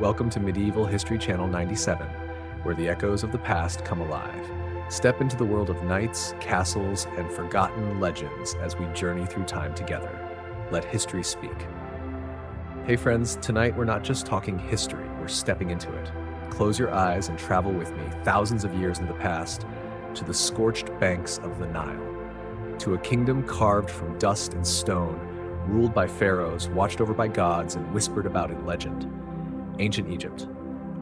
Welcome to Medieval History Channel 97, where the echoes of the past come alive. Step into the world of knights, castles, and forgotten legends as we journey through time together. Let history speak. Hey friends, tonight we're not just talking history, we're stepping into it. Close your eyes and travel with me thousands of years in the past to the scorched banks of the Nile, to a kingdom carved from dust and stone, ruled by pharaohs, watched over by gods, and whispered about in legend. Ancient Egypt,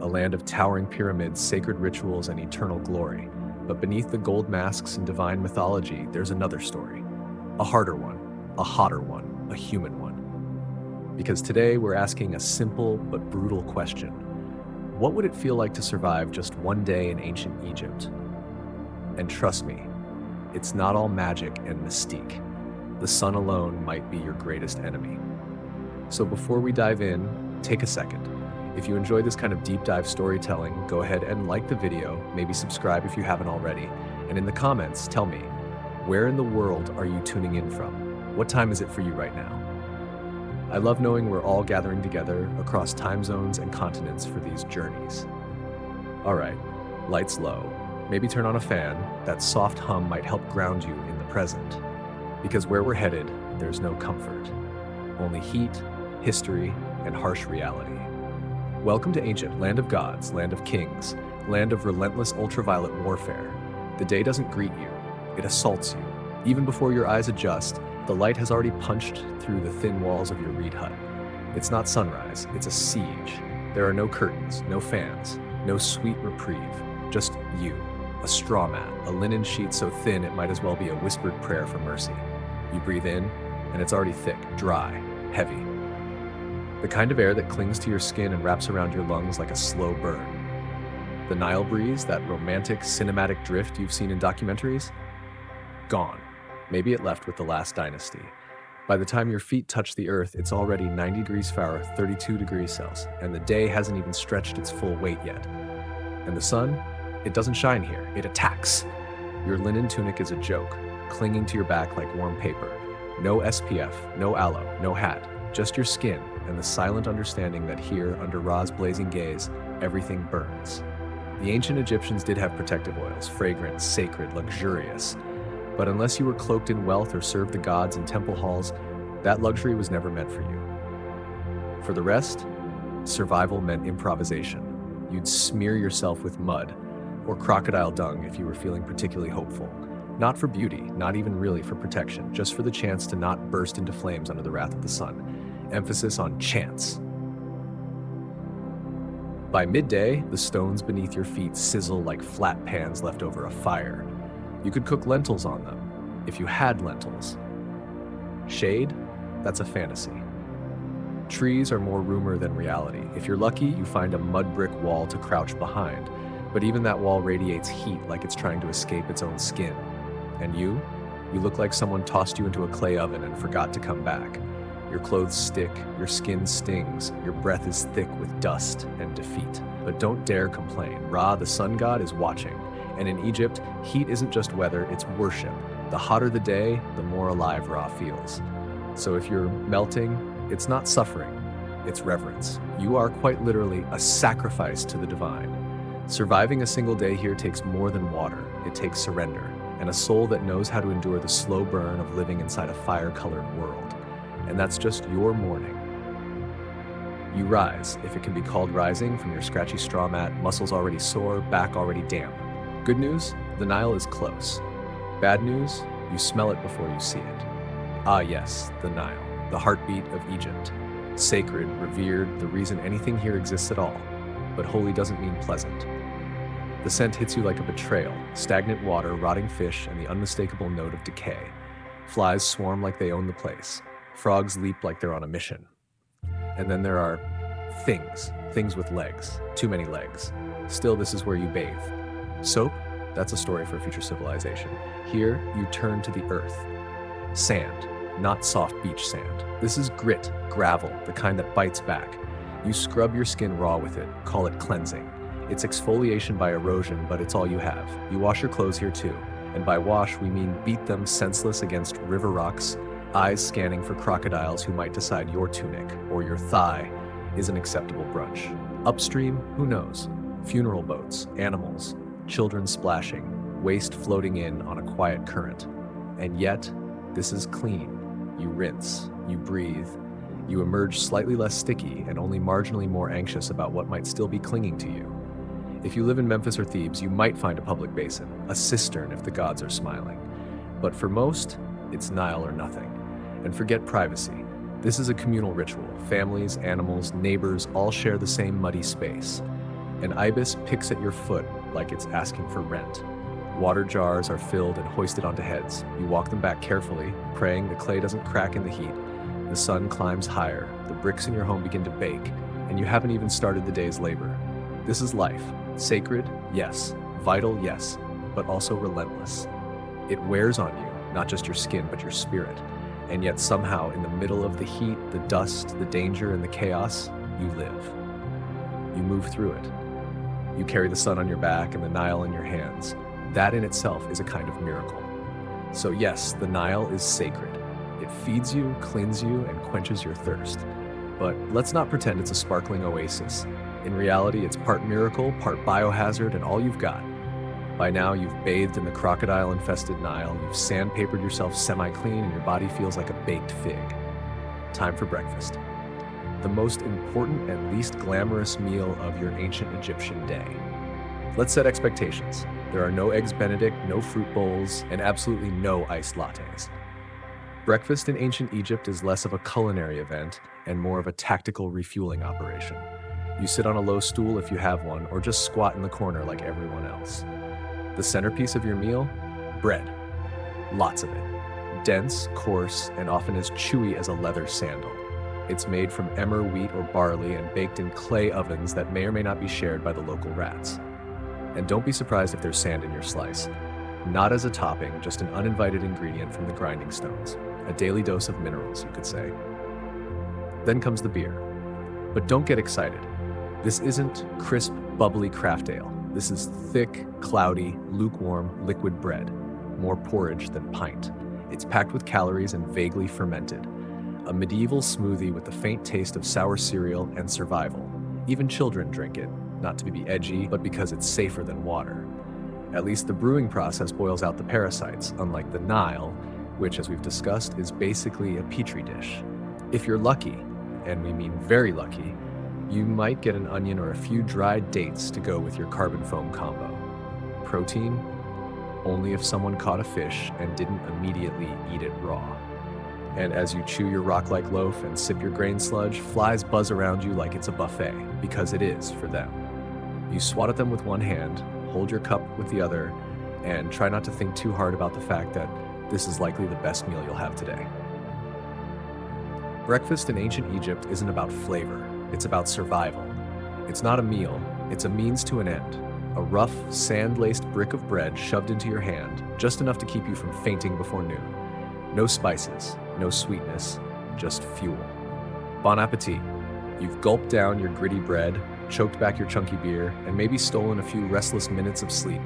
a land of towering pyramids, sacred rituals, and eternal glory. But beneath the gold masks and divine mythology, there's another story. A harder one, a hotter one, a human one. Because today we're asking a simple but brutal question. What would it feel like to survive just one day in ancient Egypt? And trust me, it's not all magic and mystique. The sun alone might be your greatest enemy. So before we dive in, take a second. If you enjoy this kind of deep dive storytelling, go ahead and like the video, maybe subscribe if you haven't already, and in the comments, tell me, where in the world are you tuning in from? What time is it for you right now? I love knowing we're all gathering together across time zones and continents for these journeys. All right, lights low. Maybe turn on a fan. That soft hum might help ground you in the present. Because where we're headed, there's no comfort. Only heat, history, and harsh reality. Welcome to ancient land of gods, land of kings, land of relentless ultraviolet warfare. The day doesn't greet you, it assaults you. Even before your eyes adjust, the light has already punched through the thin walls of your reed hut. It's not sunrise, it's a siege. There are no curtains, no fans, no sweet reprieve, just you. A straw mat, a linen sheet so thin it might as well be a whispered prayer for mercy. You breathe in, and it's already thick, dry, heavy. The kind of air that clings to your skin and wraps around your lungs like a slow burn. The Nile breeze, that romantic, cinematic drift you've seen in documentaries? Gone. Maybe it left with the last dynasty. By the time your feet touch the earth, it's already 90 degrees Fahrenheit, 32 degrees Celsius, and the day hasn't even stretched its full weight yet. And the sun? It doesn't shine here, it attacks. Your linen tunic is a joke, clinging to your back like warm paper. No SPF, no aloe, no hat, just your skin and the silent understanding that here, under Ra's blazing gaze, everything burns. The ancient Egyptians did have protective oils, fragrant, sacred, luxurious. But unless you were cloaked in wealth or served the gods in temple halls, that luxury was never meant for you. For the rest, survival meant improvisation. You'd smear yourself with mud, or crocodile dung if you were feeling particularly hopeful. Not for beauty, not even really for protection, just for the chance to not burst into flames under the wrath of the sun. Emphasis on chance. By midday, the stones beneath your feet sizzle like flat pans left over a fire. You could cook lentils on them, if you had lentils. Shade? That's a fantasy. Trees are more rumor than reality. If you're lucky, you find a mud brick wall to crouch behind. But even that wall radiates heat like it's trying to escape its own skin. And you look like someone tossed you into a clay oven and forgot to come back. Your clothes stick, your skin stings, your breath is thick with dust and defeat. But don't dare complain. Ra, the sun god, is watching. And in Egypt, heat isn't just weather, it's worship. The hotter the day, the more alive Ra feels. So if you're melting, it's not suffering, it's reverence. You are quite literally a sacrifice to the divine. Surviving a single day here takes more than water. It takes surrender, and a soul that knows how to endure the slow burn of living inside a fire-colored world. And that's just your morning. You rise, if it can be called rising, from your scratchy straw mat, muscles already sore, back already damp. Good news, the Nile is close. Bad news, you smell it before you see it. Ah yes, the Nile, the heartbeat of Egypt. Sacred, revered, the reason anything here exists at all. But holy doesn't mean pleasant. The scent hits you like a betrayal, stagnant water, rotting fish, and the unmistakable note of decay. Flies swarm like they own the place. Frogs leap like they're on a mission. And then there are things with legs, too many legs. Still, this is where you bathe. Soap? That's a story for a future civilization. Here, you turn to the earth. Sand, not soft beach sand. This is grit, gravel, the kind that bites back. You scrub your skin raw with it, call it cleansing. It's exfoliation by erosion, but it's all you have. You wash your clothes here too. And by wash, we mean beat them senseless against river rocks, eyes scanning for crocodiles who might decide your tunic or your thigh is an acceptable brunch. Upstream, who knows? Funeral boats, animals, children splashing, waste floating in on a quiet current. And yet, this is clean. You rinse, you breathe, you emerge slightly less sticky and only marginally more anxious about what might still be clinging to you. If you live in Memphis or Thebes, you might find a public basin, a cistern if the gods are smiling. But for most, it's Nile or nothing. And forget privacy. This is a communal ritual. Families, animals, neighbors all share the same muddy space. An ibis picks at your foot like it's asking for rent. Water jars are filled and hoisted onto heads. You walk them back carefully, praying the clay doesn't crack in the heat. The sun climbs higher, the bricks in your home begin to bake, and you haven't even started the day's labor. This is life. Sacred, yes. Vital, yes. But also relentless. It wears on you, not just your skin, but your spirit. And yet somehow, in the middle of the heat, the dust, the danger, and the chaos, you live. You move through it. You carry the sun on your back and the Nile in your hands. That in itself is a kind of miracle. So yes, the Nile is sacred. It feeds you, cleans you, and quenches your thirst. But let's not pretend it's a sparkling oasis. In reality, it's part miracle, part biohazard, and all you've got. By now, you've bathed in the crocodile-infested Nile, you've sandpapered yourself semi-clean, and your body feels like a baked fig. Time for breakfast. The most important and least glamorous meal of your ancient Egyptian day. Let's set expectations. There are no eggs Benedict, no fruit bowls, and absolutely no iced lattes. Breakfast in ancient Egypt is less of a culinary event and more of a tactical refueling operation. You sit on a low stool if you have one, or just squat in the corner like everyone else. The centerpiece of your meal? Bread. Lots of it. Dense, coarse, and often as chewy as a leather sandal. It's made from emmer, wheat, or barley and baked in clay ovens that may or may not be shared by the local rats. And don't be surprised if there's sand in your slice. Not as a topping, just an uninvited ingredient from the grinding stones. A daily dose of minerals, you could say. Then comes the beer. But don't get excited. This isn't crisp, bubbly craft ale. This is thick, cloudy, lukewarm, liquid bread. More porridge than pint. It's packed with calories and vaguely fermented. A medieval smoothie with the faint taste of sour cereal and survival. Even children drink it, not to be edgy, but because it's safer than water. At least the brewing process boils out the parasites, unlike the Nile, which, as we've discussed, is basically a petri dish. If you're lucky, and we mean very lucky, you might get an onion or a few dried dates to go with your carbon foam combo. Protein? Only if someone caught a fish and didn't immediately eat it raw. And as you chew your rock-like loaf and sip your grain sludge, flies buzz around you like it's a buffet, because it is for them. You swat at them with one hand, hold your cup with the other, and try not to think too hard about the fact that this is likely the best meal you'll have today. Breakfast in ancient Egypt isn't about flavor, it's about survival. It's not a meal, it's a means to an end. A rough, sand-laced brick of bread shoved into your hand, just enough to keep you from fainting before noon. No spices, no sweetness, just fuel. Bon appetit. You've gulped down your gritty bread, choked back your chunky beer, and maybe stolen a few restless minutes of sleep.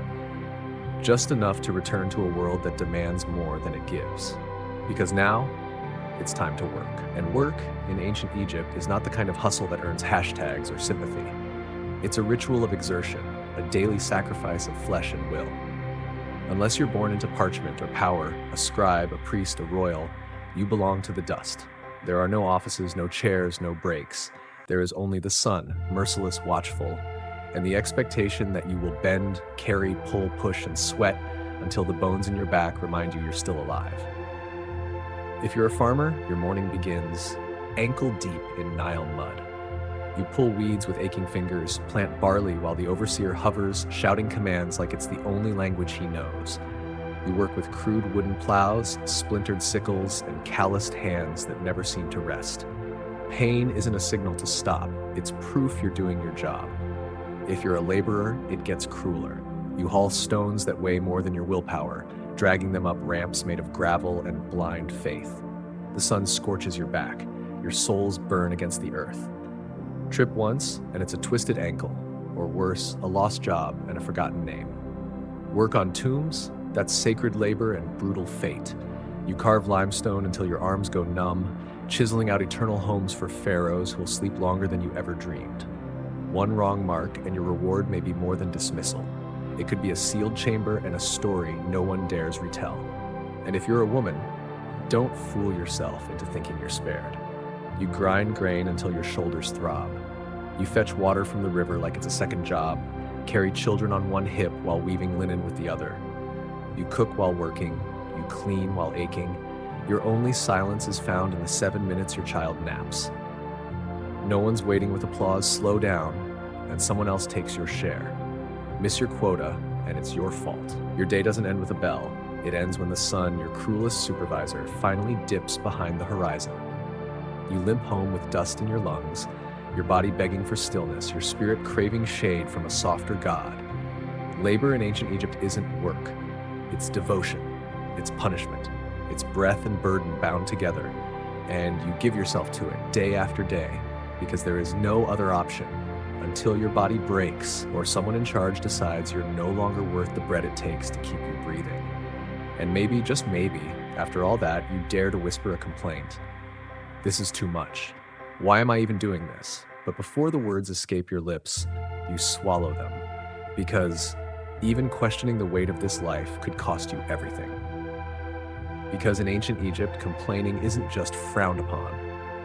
Just enough to return to a world that demands more than it gives. Because now, it's time to work. And work, in ancient Egypt, is not the kind of hustle that earns hashtags or sympathy. It's a ritual of exertion, a daily sacrifice of flesh and will. Unless you're born into parchment or power, a scribe, a priest, a royal, you belong to the dust. There are no offices, no chairs, no breaks. There is only the sun, merciless, watchful, and the expectation that you will bend, carry, pull, push, and sweat until the bones in your back remind you you're still alive. If you're a farmer, your morning begins ankle deep in Nile mud. You pull weeds with aching fingers, plant barley while the overseer hovers, shouting commands like it's the only language he knows. You work with crude wooden plows, splintered sickles, and calloused hands that never seem to rest. Pain isn't a signal to stop, it's proof you're doing your job. If you're a laborer, it gets crueler. You haul stones that weigh more than your willpower, dragging them up ramps made of gravel and blind faith. The sun scorches your back, your soles burn against the earth. Trip once, and it's a twisted ankle, or worse, a lost job and a forgotten name. Work on tombs? That's sacred labor and brutal fate. You carve limestone until your arms go numb, chiseling out eternal homes for pharaohs who'll sleep longer than you ever dreamed. One wrong mark, and your reward may be more than dismissal. It could be a sealed chamber and a story no one dares retell. And if you're a woman, don't fool yourself into thinking you're spared. You grind grain until your shoulders throb. You fetch water from the river like it's a second job, carry children on one hip while weaving linen with the other. You cook while working, you clean while aching. Your only silence is found in the 7 minutes your child naps. No one's waiting with applause, slow down, and someone else takes your share. Miss your quota, and it's your fault. Your day doesn't end with a bell. It ends when the sun, your cruelest supervisor, finally dips behind the horizon. You limp home with dust in your lungs, your body begging for stillness, your spirit craving shade from a softer God. Labor in ancient Egypt isn't work. It's devotion. It's punishment. It's breath and burden bound together. And you give yourself to it day after day because there is no other option until your body breaks or someone in charge decides you're no longer worth the bread it takes to keep you breathing. And maybe, just maybe, after all that, you dare to whisper a complaint. This is too much. Why am I even doing this? But before the words escape your lips, you swallow them. Because even questioning the weight of this life could cost you everything. Because in ancient Egypt, complaining isn't just frowned upon.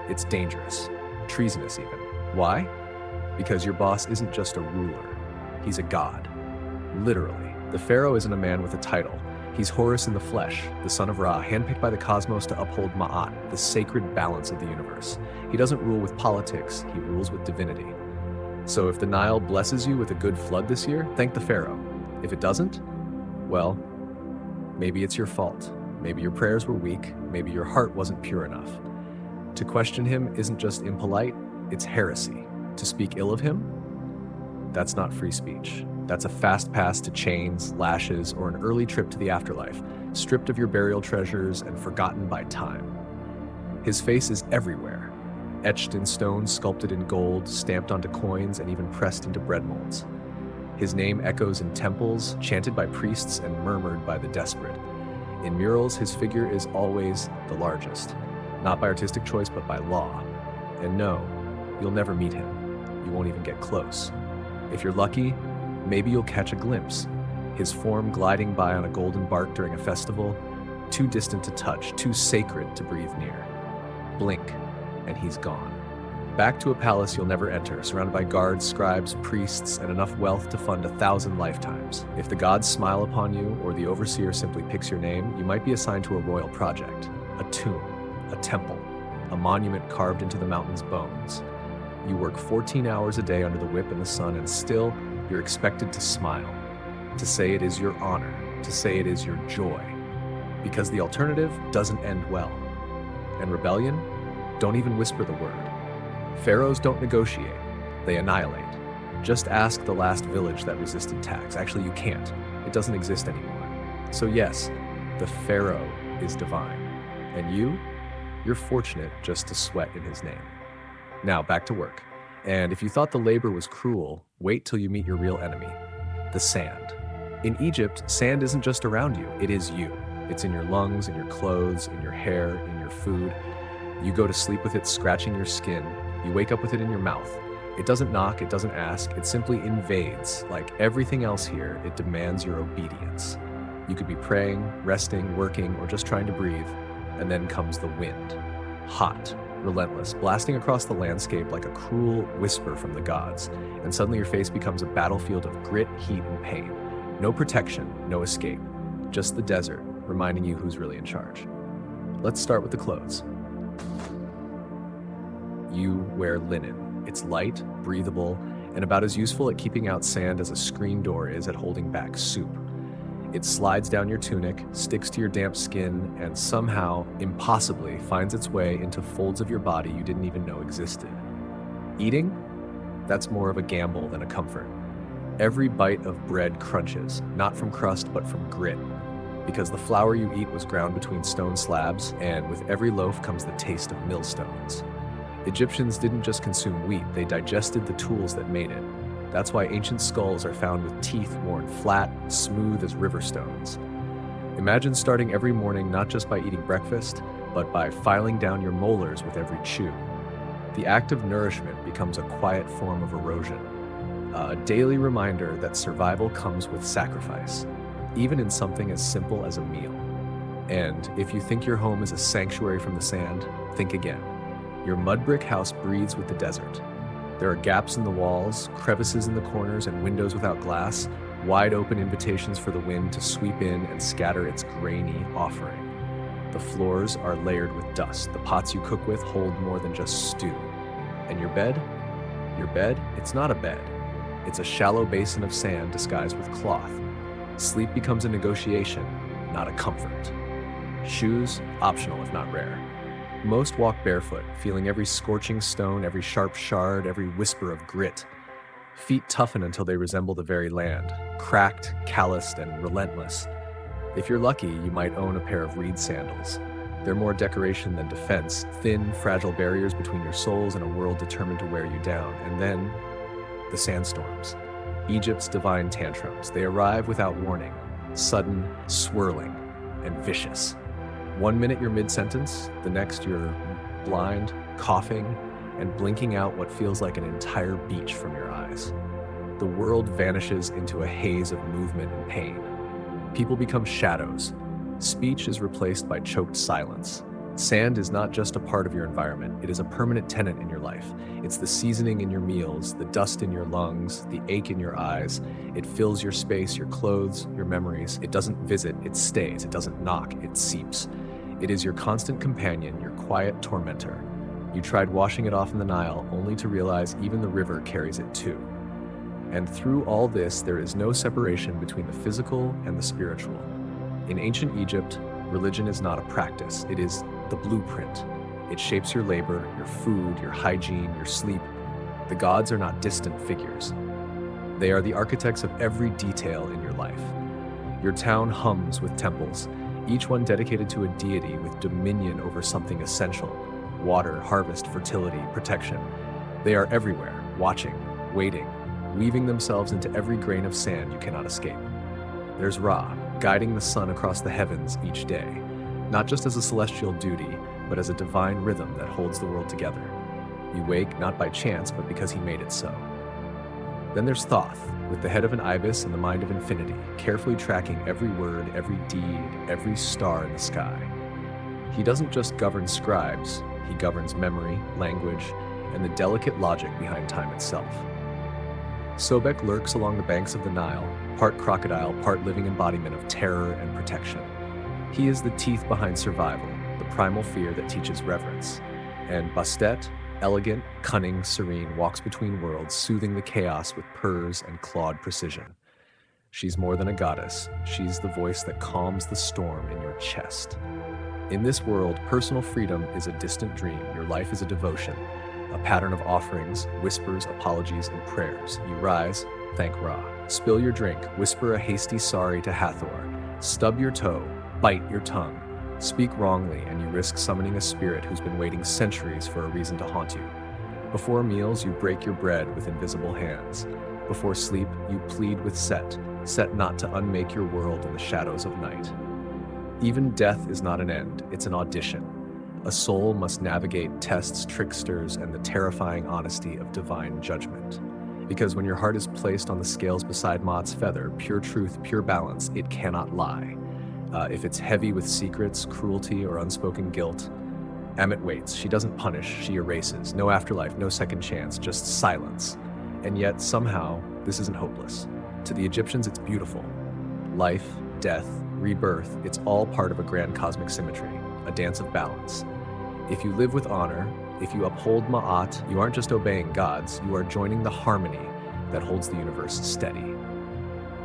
It's dangerous, treasonous even. Why? Because your boss isn't just a ruler. He's a god. Literally. The pharaoh isn't a man with a title. He's Horus in the flesh, the son of Ra, handpicked by the cosmos to uphold Ma'at, the sacred balance of the universe. He doesn't rule with politics, he rules with divinity. So if the Nile blesses you with a good flood this year, thank the pharaoh. If it doesn't, well, maybe it's your fault. Maybe your prayers were weak, maybe your heart wasn't pure enough. To question him isn't just impolite, it's heresy. To speak ill of him? That's not free speech. That's a fast pass to chains, lashes, or an early trip to the afterlife, stripped of your burial treasures and forgotten by time. His face is everywhere, etched in stone, sculpted in gold, stamped onto coins, and even pressed into bread molds. His name echoes in temples, chanted by priests and murmured by the desperate. In murals, his figure is always the largest, not by artistic choice, but by law. And no, you'll never meet him. You won't even get close. If you're lucky, maybe you'll catch a glimpse, his form gliding by on a golden bark during a festival, too distant to touch, too sacred to breathe near. Blink, and he's gone. Back to a palace you'll never enter, surrounded by guards, scribes, priests, and enough wealth to fund 1,000 lifetimes. If the gods smile upon you, or the overseer simply picks your name, you might be assigned to a royal project, a tomb, a temple, a monument carved into the mountain's bones. You work 14 hours a day under the whip and the sun, and still, you're expected to smile, to say it is your honor, to say it is your joy, because the alternative doesn't end well. And rebellion? Don't even whisper the word. Pharaohs don't negotiate, they annihilate. Just ask the last village that resisted tax. Actually, you can't. It doesn't exist anymore. So yes, the pharaoh is divine. And you're fortunate just to sweat in his name. Now, back to work. And if you thought the labor was cruel, wait till you meet your real enemy, the sand. In Egypt, sand isn't just around you, it is you. It's in your lungs, in your clothes, in your hair, in your food. You go to sleep with it scratching your skin. You wake up with it in your mouth. It doesn't knock, it doesn't ask, it simply invades. Like everything else here, it demands your obedience. You could be praying, resting, working, or just trying to breathe, and then comes the wind. Hot, relentless, blasting across the landscape like a cruel whisper from the gods, and suddenly your face becomes a battlefield of grit, heat, and pain. No protection, no escape, just the desert, reminding you who's really in charge. Let's start with the clothes. You wear linen. It's light, breathable, and about as useful at keeping out sand as a screen door is at holding back soup. It slides down your tunic, sticks to your damp skin, and somehow, impossibly, finds its way into folds of your body you didn't even know existed. Eating? That's more of a gamble than a comfort. Every bite of bread crunches, not from crust but from grit, because the flour you eat was ground between stone slabs, and with every loaf comes the taste of millstones. Egyptians didn't just consume wheat, they digested the tools that made it. That's why ancient skulls are found with teeth worn flat, smooth as river stones. Imagine starting every morning not just by eating breakfast, but by filing down your molars with every chew. The act of nourishment becomes a quiet form of erosion, A daily reminder that survival comes with sacrifice, even in something as simple as a meal. And if you think your home is a sanctuary from the sand, think again. Your mud brick house breathes with the desert. There are gaps in the walls, crevices in the corners, and windows without glass, wide open invitations for the wind to sweep in and scatter its grainy offering. The floors are layered with dust. The pots you cook with hold more than just stew. And your bed? Your bed? It's not a bed. It's a shallow basin of sand disguised with cloth. Sleep becomes a negotiation, not a comfort. Shoes, optional if not rare. Most walk barefoot, feeling every scorching stone, every sharp shard, every whisper of grit. Feet toughen until they resemble the very land, cracked, calloused, and relentless. If you're lucky, you might own a pair of reed sandals. They're more decoration than defense, thin, fragile barriers between your soles and a world determined to wear you down. And then, the sandstorms. Egypt's divine tantrums. They arrive without warning, sudden, swirling, and vicious. 1 minute you're mid-sentence, the next you're blind, coughing, and blinking out what feels like an entire beach from your eyes. The world vanishes into a haze of movement and pain. People become shadows. Speech is replaced by choked silence. Sand is not just a part of your environment, it is a permanent tenant in your life. It's the seasoning in your meals, the dust in your lungs, the ache in your eyes. It fills your space, your clothes, your memories. It doesn't visit, it stays. It doesn't knock, it seeps. It is your constant companion, your quiet tormentor. You tried washing it off in the Nile, only to realize even the river carries it too. And through all this, there is no separation between the physical and the spiritual. In ancient Egypt, religion is not a practice, it is the blueprint. It shapes your labor, your food, your hygiene, your sleep. The gods are not distant figures. They are the architects of every detail in your life. Your town hums with temples, each one dedicated to a deity with dominion over something essential: water, harvest, fertility, protection. They are everywhere, watching, waiting, weaving themselves into every grain of sand you cannot escape. There's Ra, guiding the sun across the heavens each day, not just as a celestial duty, but as a divine rhythm that holds the world together. You wake not by chance, but because he made it so. Then there's Thoth, with the head of an ibis and the mind of infinity, carefully tracking every word, every deed, every star in the sky. He doesn't just govern scribes, he governs memory, language, and the delicate logic behind time itself. Sobek lurks along the banks of the Nile, part crocodile, part living embodiment of terror and protection. He is the teeth behind survival, the primal fear that teaches reverence. And Bastet, elegant, cunning, serene, walks between worlds, soothing the chaos with purrs and clawed precision. She's more than a goddess. She's the voice that calms the storm in your chest. In this world, personal freedom is a distant dream. Your life is a devotion, a pattern of offerings, whispers, apologies, and prayers. You rise, thank Ra. Spill your drink, whisper a hasty sorry to Hathor. Stub your toe, bite your tongue. Speak wrongly, and you risk summoning a spirit who's been waiting centuries for a reason to haunt you. Before meals, you break your bread with invisible hands. Before sleep, you plead with Set not to unmake your world in the shadows of night. Even death is not an end, it's an audition. A soul must navigate tests, tricksters, and the terrifying honesty of divine judgment. Because when your heart is placed on the scales beside Maat's feather, pure truth, pure balance, it cannot lie. If it's heavy with secrets, cruelty, or unspoken guilt, Amit waits. She doesn't punish, she erases. No afterlife, no second chance, just silence. And yet, somehow, this isn't hopeless. To the Egyptians, it's beautiful. Life, death, rebirth, it's all part of a grand cosmic symmetry, a dance of balance. If you live with honor, if you uphold Ma'at, you aren't just obeying gods, you are joining the harmony that holds the universe steady.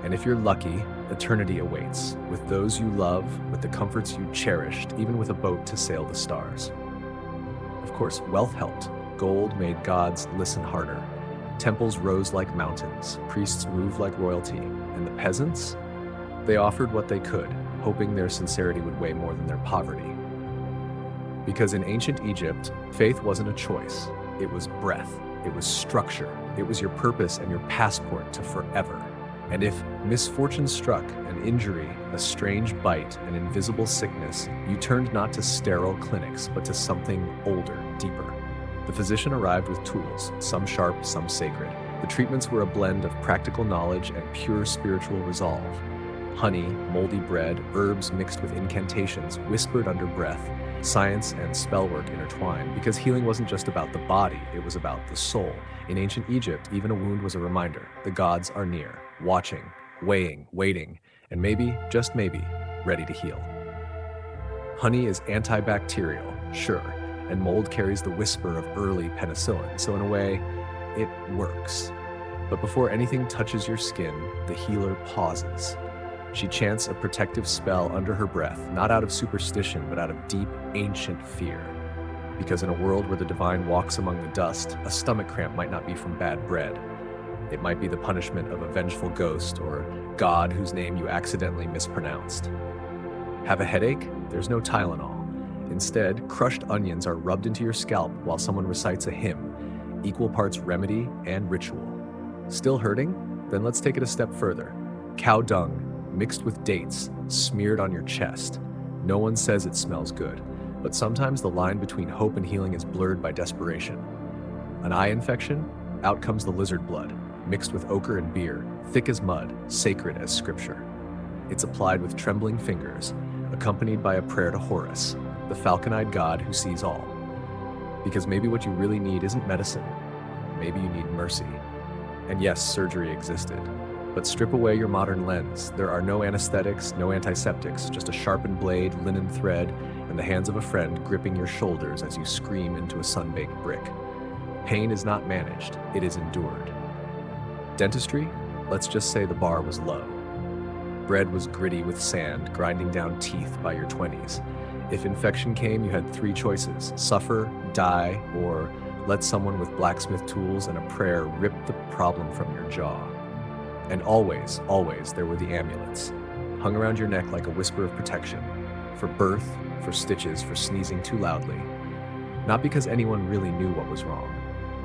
And if you're lucky, eternity awaits, with those you love, with the comforts you cherished, even with a boat to sail the stars. Of course, wealth helped. Gold made gods listen harder. Temples rose like mountains, priests moved like royalty, and the peasants? They offered what they could, hoping their sincerity would weigh more than their poverty. Because in ancient Egypt, faith wasn't a choice. It was breath, it was structure, it was your purpose and your passport to forever. And if misfortune struck, an injury, a strange bite, an invisible sickness, you turned not to sterile clinics, but to something older, deeper. The physician arrived with tools, some sharp, some sacred. The treatments were a blend of practical knowledge and pure spiritual resolve. Honey, moldy bread, herbs mixed with incantations, whispered under breath, science and spellwork intertwined, because healing wasn't just about the body, it was about the soul. In ancient Egypt, even a wound was a reminder. The gods are near, watching, weighing, waiting, and maybe, just maybe, ready to heal. Honey is antibacterial, sure, and mold carries the whisper of early penicillin, so in a way, it works. But before anything touches your skin, the healer pauses. She chants a protective spell under her breath, not out of superstition, but out of deep, ancient fear. Because in a world where the divine walks among the dust, a stomach cramp might not be from bad bread. It might be the punishment of a vengeful ghost or God whose name you accidentally mispronounced. Have a headache? There's no Tylenol. Instead, crushed onions are rubbed into your scalp while someone recites a hymn, equal parts remedy and ritual. Still hurting? Then let's take it a step further. Cow dung, mixed with dates, smeared on your chest. No one says it smells good, but sometimes the line between hope and healing is blurred by desperation. An eye infection? Out comes the lizard blood, mixed with ochre and beer, thick as mud, sacred as scripture. It's applied with trembling fingers, accompanied by a prayer to Horus, the falcon-eyed god who sees all. Because maybe what you really need isn't medicine. Maybe you need mercy. And yes, surgery existed. But strip away your modern lens. There are no anesthetics, no antiseptics, just a sharpened blade, linen thread, and the hands of a friend gripping your shoulders as you scream into a sun-baked brick. Pain is not managed, it is endured. Dentistry? Let's just say the bar was low. Bread was gritty with sand, grinding down teeth by your 20s. If infection came, you had three choices: suffer, die, or let someone with blacksmith tools and a prayer rip the problem from your jaw. And always, always, there were the amulets, hung around your neck like a whisper of protection, for birth, for stitches, for sneezing too loudly. Not because anyone really knew what was wrong,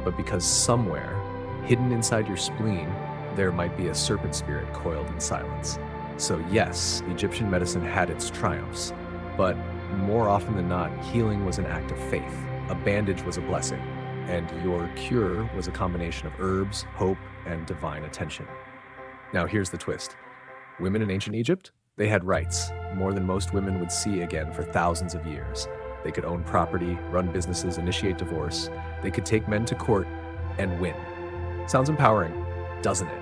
but because somewhere, hidden inside your spleen, there might be a serpent spirit coiled in silence. So yes, Egyptian medicine had its triumphs, but more often than not, healing was an act of faith. A bandage was a blessing, and your cure was a combination of herbs, hope, and divine attention. Now here's the twist. Women in ancient Egypt? They had rights, more than most women would see again for thousands of years. They could own property, run businesses, initiate divorce. They could take men to court and win. Sounds empowering, doesn't it?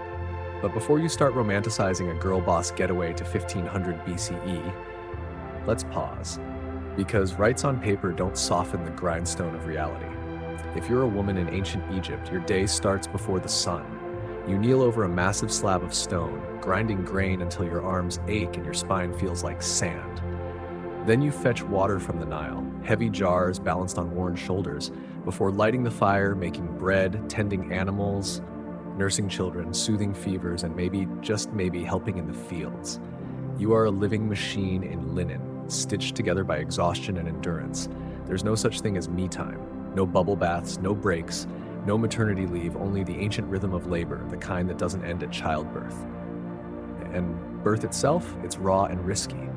But before you start romanticizing a girl boss getaway to 1500 BCE, let's pause. Because rights on paper don't soften the grindstone of reality. If you're a woman in ancient Egypt, your day starts before the sun. You kneel over a massive slab of stone, grinding grain until your arms ache and your spine feels like sand. Then you fetch water from the Nile, heavy jars balanced on worn shoulders, before lighting the fire, making bread, tending animals, nursing children, soothing fevers, and maybe, just maybe, helping in the fields. You are a living machine in linen, stitched together by exhaustion and endurance. There's no such thing as me time, no bubble baths, no breaks, no maternity leave, only the ancient rhythm of labor, the kind that doesn't end at childbirth. And birth itself, it's raw and risky.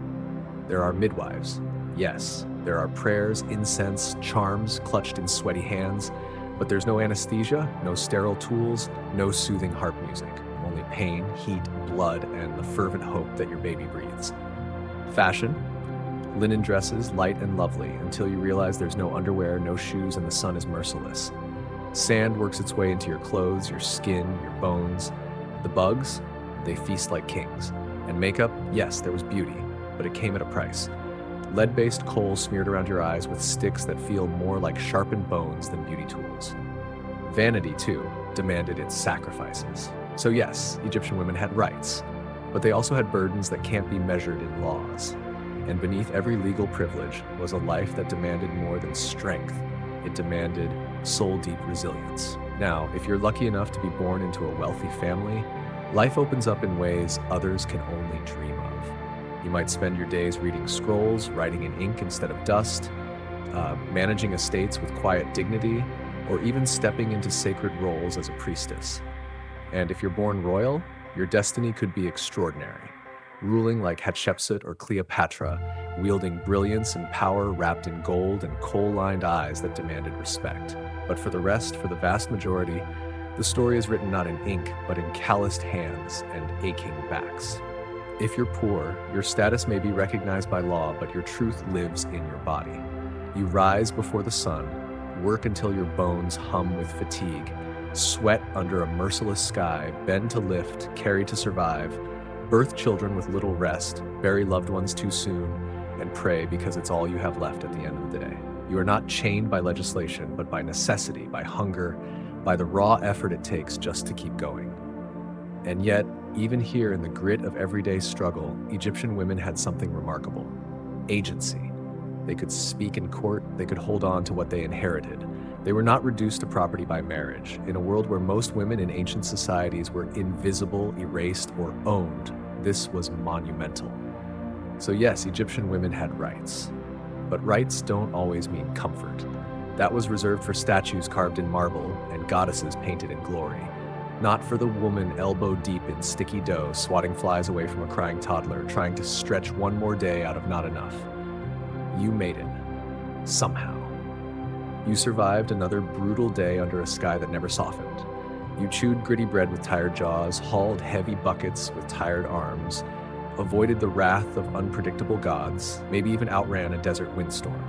There are midwives, yes. There are prayers, incense, charms clutched in sweaty hands, but there's no anesthesia, no sterile tools, no soothing harp music. Only pain, heat, blood, and the fervent hope that your baby breathes. Fashion? Linen dresses, light and lovely, until you realize there's no underwear, no shoes, and the sun is merciless. Sand works its way into your clothes, your skin, your bones. The bugs, they feast like kings. And makeup, yes, there was beauty, but it came at a price. Lead-based coal smeared around your eyes with sticks that feel more like sharpened bones than beauty tools. Vanity, too, demanded its sacrifices. So yes, Egyptian women had rights, but they also had burdens that can't be measured in laws. And beneath every legal privilege was a life that demanded more than strength. It demanded soul-deep resilience. Now, if you're lucky enough to be born into a wealthy family, life opens up in ways others can only dream of. You might spend your days reading scrolls, writing in ink instead of dust, managing estates with quiet dignity, or even stepping into sacred roles as a priestess. And if you're born royal, your destiny could be extraordinary, ruling like Hatshepsut or Cleopatra, wielding brilliance and power wrapped in gold and coal-lined eyes that demanded respect. But for the rest, for the vast majority, The story is written not in ink, but in calloused hands and aching backs. If you're poor, your status may be recognized by law, but your truth lives in your body. You rise before the sun, work until your bones hum with fatigue, sweat under a merciless sky, bend to lift, carry to survive, birth children with little rest, bury loved ones too soon, and pray because it's all you have left at the end of the day. You are not chained by legislation, but by necessity, by hunger, by the raw effort it takes just to keep going. And yet, even here in the grit of everyday struggle, Egyptian women had something remarkable: agency. They could speak in court, they could hold on to what they inherited. They were not reduced to property by marriage. In a world where most women in ancient societies were invisible, erased, or owned, this was monumental. So yes, Egyptian women had rights. But rights don't always mean comfort. That was reserved for statues carved in marble and goddesses painted in glory. Not for the woman elbow deep in sticky dough, swatting flies away from a crying toddler, trying to stretch one more day out of not enough. You made it. Somehow. You survived another brutal day under a sky that never softened. You chewed gritty bread with tired jaws, hauled heavy buckets with tired arms, avoided the wrath of unpredictable gods, maybe even outran a desert windstorm.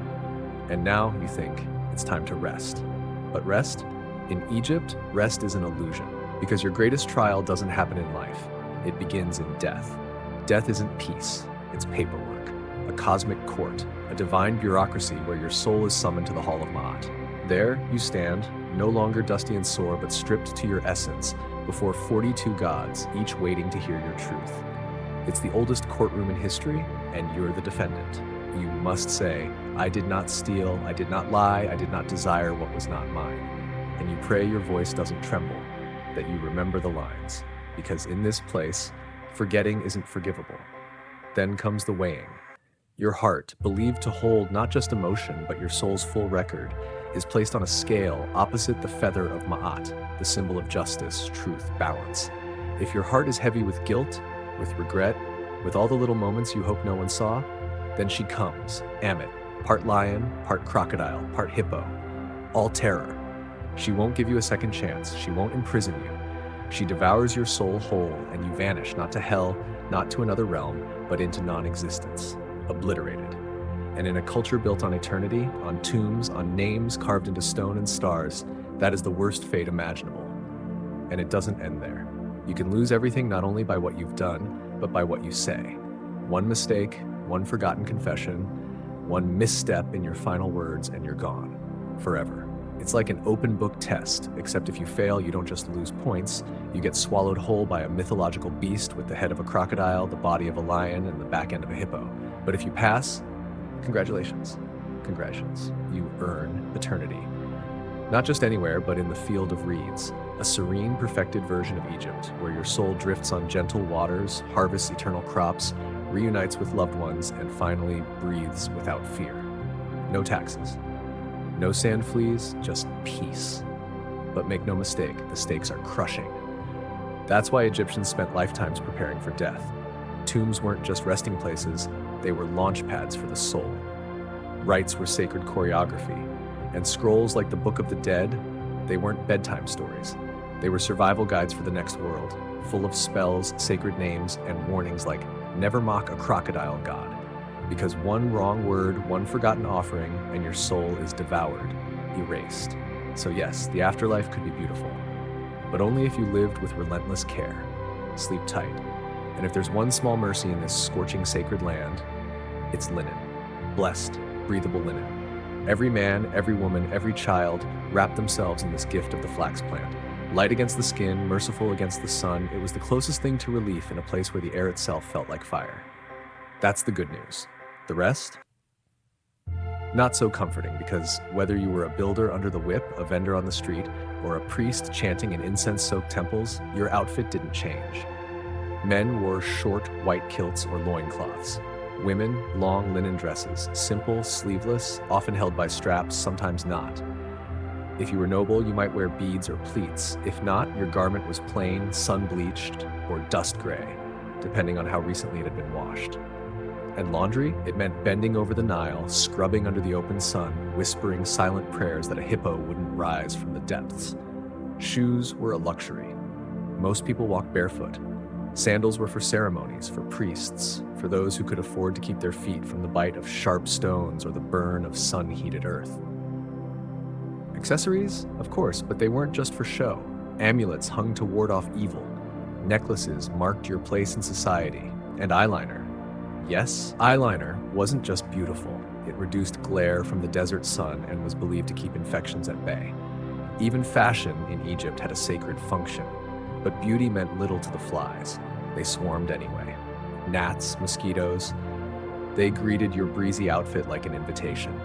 And now you think it's time to rest. But rest? In Egypt, rest is an illusion, because your greatest trial doesn't happen in life. It begins in death. Death isn't peace, it's paperwork, a cosmic court, a divine bureaucracy where your soul is summoned to the Hall of Ma'at. There you stand, no longer dusty and sore, but stripped to your essence, before 42 gods, each waiting to hear your truth. It's the oldest courtroom in history, and you're the defendant. You must say, I did not steal, I did not lie, I did not desire what was not mine. And you pray your voice doesn't tremble, that you remember the lines, because in this place, forgetting isn't forgivable. Then comes the weighing. Your heart, believed to hold not just emotion, but your soul's full record, is placed on a scale opposite the feather of Ma'at, the symbol of justice, truth, balance. If your heart is heavy with guilt, with regret, with all the little moments you hope no one saw, then she comes, Amit, part lion, part crocodile, part hippo, all terror. She won't give you a second chance, she won't imprison you. She devours your soul whole, and you vanish not to hell, not to another realm, but into non-existence, obliterated. And in a culture built on eternity, on tombs, on names carved into stone and stars, that is the worst fate imaginable. And it doesn't end there. You can lose everything not only by what you've done, but by what you say. One mistake, one forgotten confession, one misstep in your final words, and you're gone. Forever. It's like an open book test, except if you fail, you don't just lose points, you get swallowed whole by a mythological beast with the head of a crocodile, the body of a lion, and the back end of a hippo. But if you pass, congratulations. Congratulations. You earn eternity. Not just anywhere, but in the field of reeds, a serene, perfected version of Egypt, where your soul drifts on gentle waters, harvests eternal crops, reunites with loved ones, and finally breathes without fear. No taxes. No sand fleas, just peace. But make no mistake, the stakes are crushing. That's why Egyptians spent lifetimes preparing for death. Tombs weren't just resting places, they were launch pads for the soul. Rites were sacred choreography, and scrolls like the Book of the Dead, they weren't bedtime stories. They were survival guides for the next world, full of spells, sacred names, and warnings like, never mock a crocodile god, because one wrong word, one forgotten offering, and your soul is devoured, erased. So yes, the afterlife could be beautiful, but only if you lived with relentless care. Sleep tight. And if there's one small mercy in this scorching sacred land, it's linen. Blessed, breathable linen. Every man, every woman, every child wrapped themselves in this gift of the flax plant. Light against the skin, merciful against the sun, it was the closest thing to relief in a place where the air itself felt like fire. That's the good news. The rest? Not so comforting, because whether you were a builder under the whip, a vendor on the street, or a priest chanting in incense-soaked temples, your outfit didn't change. Men wore short white kilts or loincloths. Women, long linen dresses, simple, sleeveless, often held by straps, sometimes not. If you were noble, you might wear beads or pleats. If not, your garment was plain, sun-bleached, or dust gray, depending on how recently it had been washed. And laundry? It meant bending over the Nile, scrubbing under the open sun, whispering silent prayers that a hippo wouldn't rise from the depths. Shoes were a luxury. Most people walked barefoot. Sandals were for ceremonies, for priests, for those who could afford to keep their feet from the bite of sharp stones or the burn of sun-heated earth. Accessories? Of course, but they weren't just for show. Amulets hung to ward off evil. Necklaces marked your place in society. And eyeliner. Yes, eyeliner wasn't just beautiful. It reduced glare from the desert sun and was believed to keep infections at bay. Even fashion in Egypt had a sacred function. But beauty meant little to the flies. They swarmed anyway. Gnats, mosquitoes, they greeted your breezy outfit like an invitation.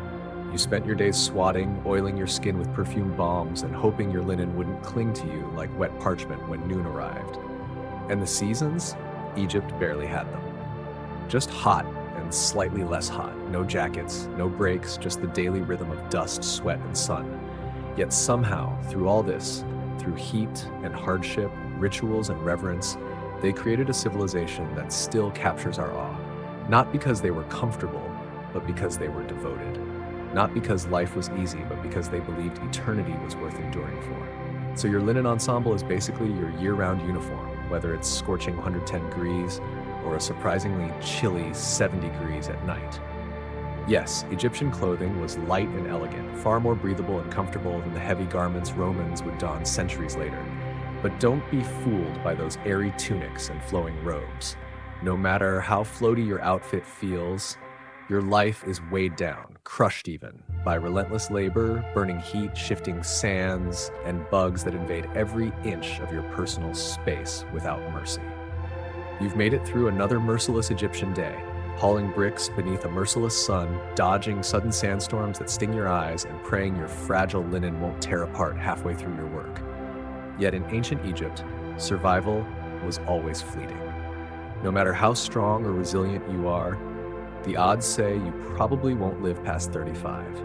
You spent your days swatting, oiling your skin with perfume balms, and hoping your linen wouldn't cling to you like wet parchment when noon arrived. And the seasons? Egypt barely had them. Just hot and slightly less hot. No jackets, no breaks, just the daily rhythm of dust, sweat, and sun. Yet somehow, through all this, through heat and hardship, rituals and reverence, they created a civilization that still captures our awe. Not because they were comfortable, but because they were devoted. Not because life was easy, but because they believed eternity was worth enduring for. So your linen ensemble is basically your year-round uniform, whether it's scorching 110 degrees or a surprisingly chilly 70 degrees at night. Yes, Egyptian clothing was light and elegant, far more breathable and comfortable than the heavy garments Romans would don centuries later. But don't be fooled by those airy tunics and flowing robes. No matter how floaty your outfit feels, your life is weighed down, crushed even, by relentless labor, burning heat, shifting sands, and bugs that invade every inch of your personal space without mercy. You've made it through another merciless Egyptian day, hauling bricks beneath a merciless sun, dodging sudden sandstorms that sting your eyes, and praying your fragile linen won't tear apart halfway through your work. Yet in ancient Egypt, survival was always fleeting. No matter how strong or resilient you are, the odds say you probably won't live past 35.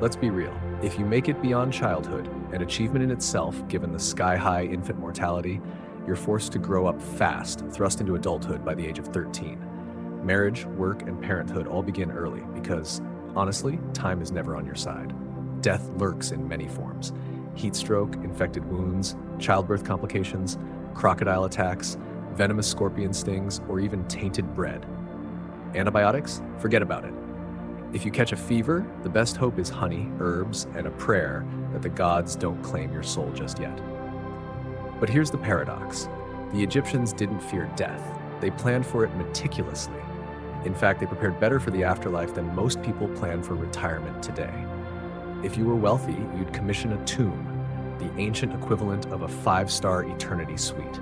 Let's be real. If you make it beyond childhood, an achievement in itself given the sky-high infant mortality, you're forced to grow up fast, thrust into adulthood by the age of 13. Marriage, work, and parenthood all begin early because, honestly, time is never on your side. Death lurks in many forms. Heat stroke, infected wounds, childbirth complications, crocodile attacks, venomous scorpion stings, or even tainted bread. Antibiotics? Forget about it. If you catch a fever, the best hope is honey, herbs, and a prayer that the gods don't claim your soul just yet. But here's the paradox. The Egyptians didn't fear death. They planned for it meticulously. In fact, they prepared better for the afterlife than most people plan for retirement today. If you were wealthy, you'd commission a tomb, the ancient equivalent of a 5-star eternity suite.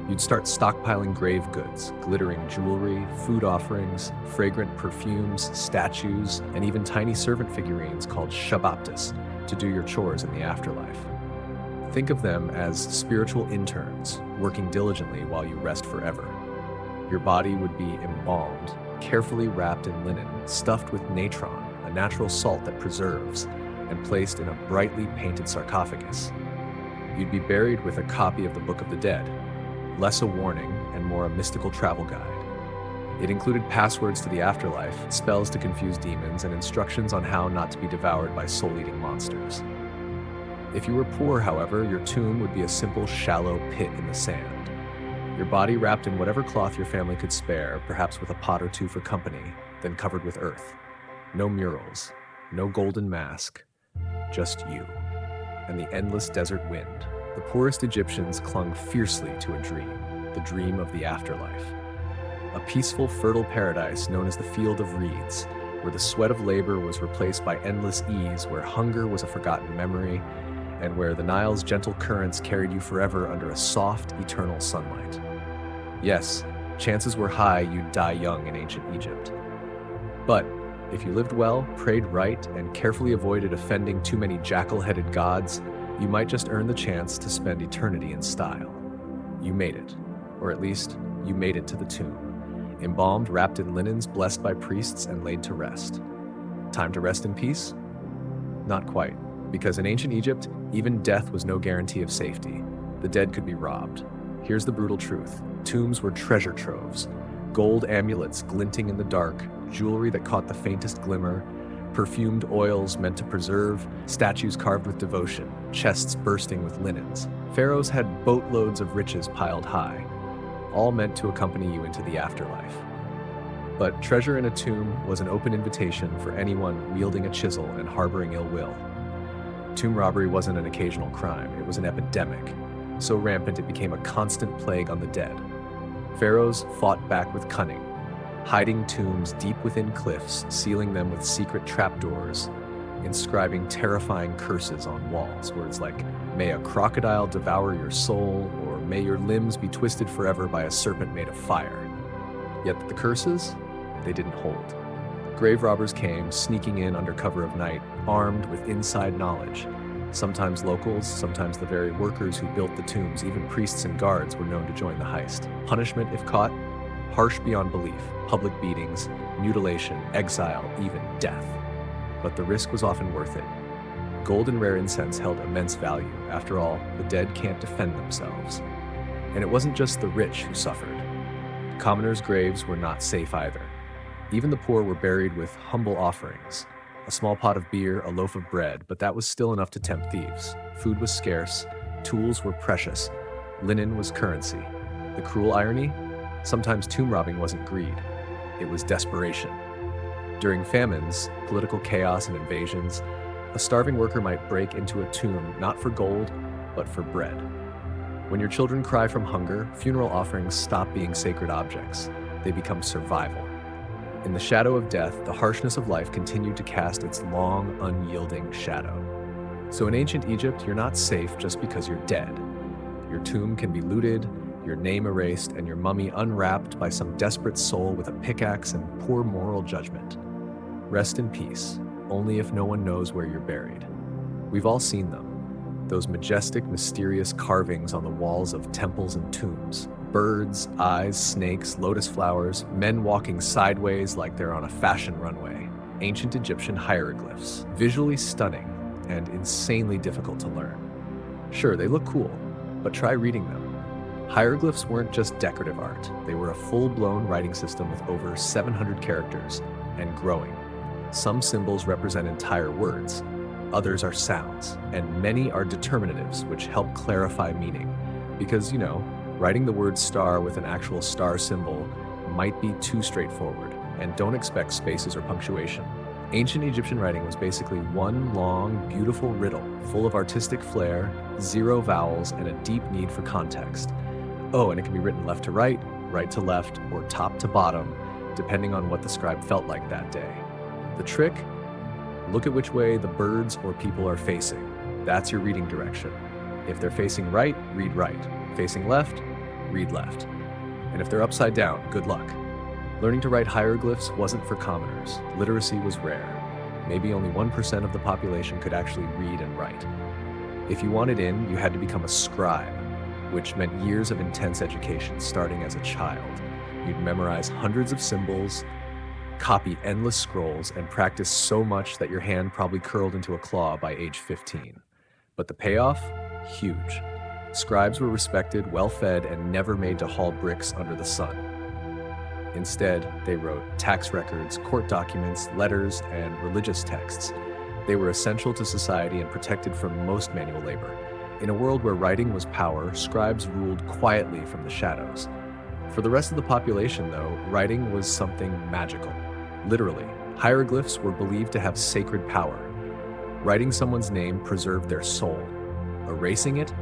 You'd start stockpiling grave goods, glittering jewelry, food offerings, fragrant perfumes, statues, and even tiny servant figurines called shabaptas to do your chores in the afterlife. Think of them as spiritual interns, working diligently while you rest forever. Your body would be embalmed, carefully wrapped in linen, stuffed with natron, a natural salt that preserves, and placed in a brightly painted sarcophagus. You'd be buried with a copy of the Book of the Dead, less a warning and more a mystical travel guide. It included passwords to the afterlife, spells to confuse demons, and instructions on how not to be devoured by soul-eating monsters. If you were poor, however, your tomb would be a simple, shallow pit in the sand. Your body wrapped in whatever cloth your family could spare, perhaps with a pot or two for company, then covered with earth. No murals, no golden mask, just you, and the endless desert wind. The poorest Egyptians clung fiercely to a dream, the dream of the afterlife. A peaceful, fertile paradise known as the Field of Reeds, where the sweat of labor was replaced by endless ease, where hunger was a forgotten memory, and where the Nile's gentle currents carried you forever under a soft, eternal sunlight. Yes, chances were high you'd die young in ancient Egypt. But if you lived well, prayed right, and carefully avoided offending too many jackal-headed gods, you might just earn the chance to spend eternity in style. You made it, or at least, you made it to the tomb, embalmed, wrapped in linens, blessed by priests, and laid to rest. Time to rest in peace? Not quite, because in ancient Egypt, even death was no guarantee of safety. The dead could be robbed. Here's the brutal truth. Tombs were treasure troves, gold amulets glinting in the dark, jewelry that caught the faintest glimmer, Perfumed oils meant to preserve, statues carved with devotion, chests bursting with linens. Pharaohs had boatloads of riches piled high, all meant to accompany you into the afterlife. But treasure in a tomb was an open invitation for anyone wielding a chisel and harboring ill will. Tomb robbery wasn't an occasional crime, it was an epidemic, so rampant it became a constant plague on the dead. Pharaohs fought back with cunning, hiding tombs deep within cliffs, sealing them with secret trapdoors, inscribing terrifying curses on walls. Words like, "May a crocodile devour your soul," or "May your limbs be twisted forever by a serpent made of fire." Yet the curses, they didn't hold. Grave robbers came, sneaking in under cover of night, armed with inside knowledge. Sometimes locals, sometimes the very workers who built the tombs, even priests and guards were known to join the heist. Punishment, if caught, harsh beyond belief: public beatings, mutilation, exile, even death. But the risk was often worth it. Gold and rare incense held immense value. After all, the dead can't defend themselves. And it wasn't just the rich who suffered. Commoners' graves were not safe either. Even the poor were buried with humble offerings: a small pot of beer, a loaf of bread, but that was still enough to tempt thieves. Food was scarce, tools were precious, linen was currency. The cruel irony? Sometimes tomb robbing wasn't greed, it was desperation. During famines, political chaos, and invasions, a starving worker might break into a tomb not for gold, but for bread. When your children cry from hunger, funeral offerings stop being sacred objects. They become survival. In the shadow of death, the harshness of life continued to cast its long, unyielding shadow. So in ancient Egypt, you're not safe just because you're dead. Your tomb can be looted, your name erased, and your mummy unwrapped by some desperate soul with a pickaxe and poor moral judgment. Rest in peace, only if no one knows where you're buried. We've all seen them. Those majestic, mysterious carvings on the walls of temples and tombs. Birds, eyes, snakes, lotus flowers, men walking sideways like they're on a fashion runway. Ancient Egyptian hieroglyphs. Visually stunning and insanely difficult to learn. Sure, they look cool, but try reading them. Hieroglyphs weren't just decorative art. They were a full-blown writing system with over 700 characters, and growing. Some symbols represent entire words. Others are sounds, and many are determinatives, which help clarify meaning. Because, writing the word star with an actual star symbol might be too straightforward, and don't expect spaces or punctuation. Ancient Egyptian writing was basically one long, beautiful riddle, full of artistic flair, zero vowels, and a deep need for context. Oh, and it can be written left to right to left, or top to bottom, depending on what the scribe felt like that day. The trick? Look at which way the birds or people are facing. That's your reading direction. If they're facing right, read right. Facing left, read left. And if they're upside down, good luck. Learning to write hieroglyphs wasn't for commoners. Literacy was rare. Maybe only 1% of the population could actually read and write. If you wanted in, you had to become a scribe, which meant years of intense education starting as a child. You'd memorize hundreds of symbols, copy endless scrolls, and practice so much that your hand probably curled into a claw by age 15. But the payoff? Huge. Scribes were respected, well-fed, and never made to haul bricks under the sun. Instead, they wrote tax records, court documents, letters, and religious texts. They were essential to society and protected from most manual labor. In a world where writing was power, scribes ruled quietly from the shadows. For the rest of the population, though, writing was something magical. Literally, hieroglyphs were believed to have sacred power. Writing someone's name preserved their soul. Erasing it?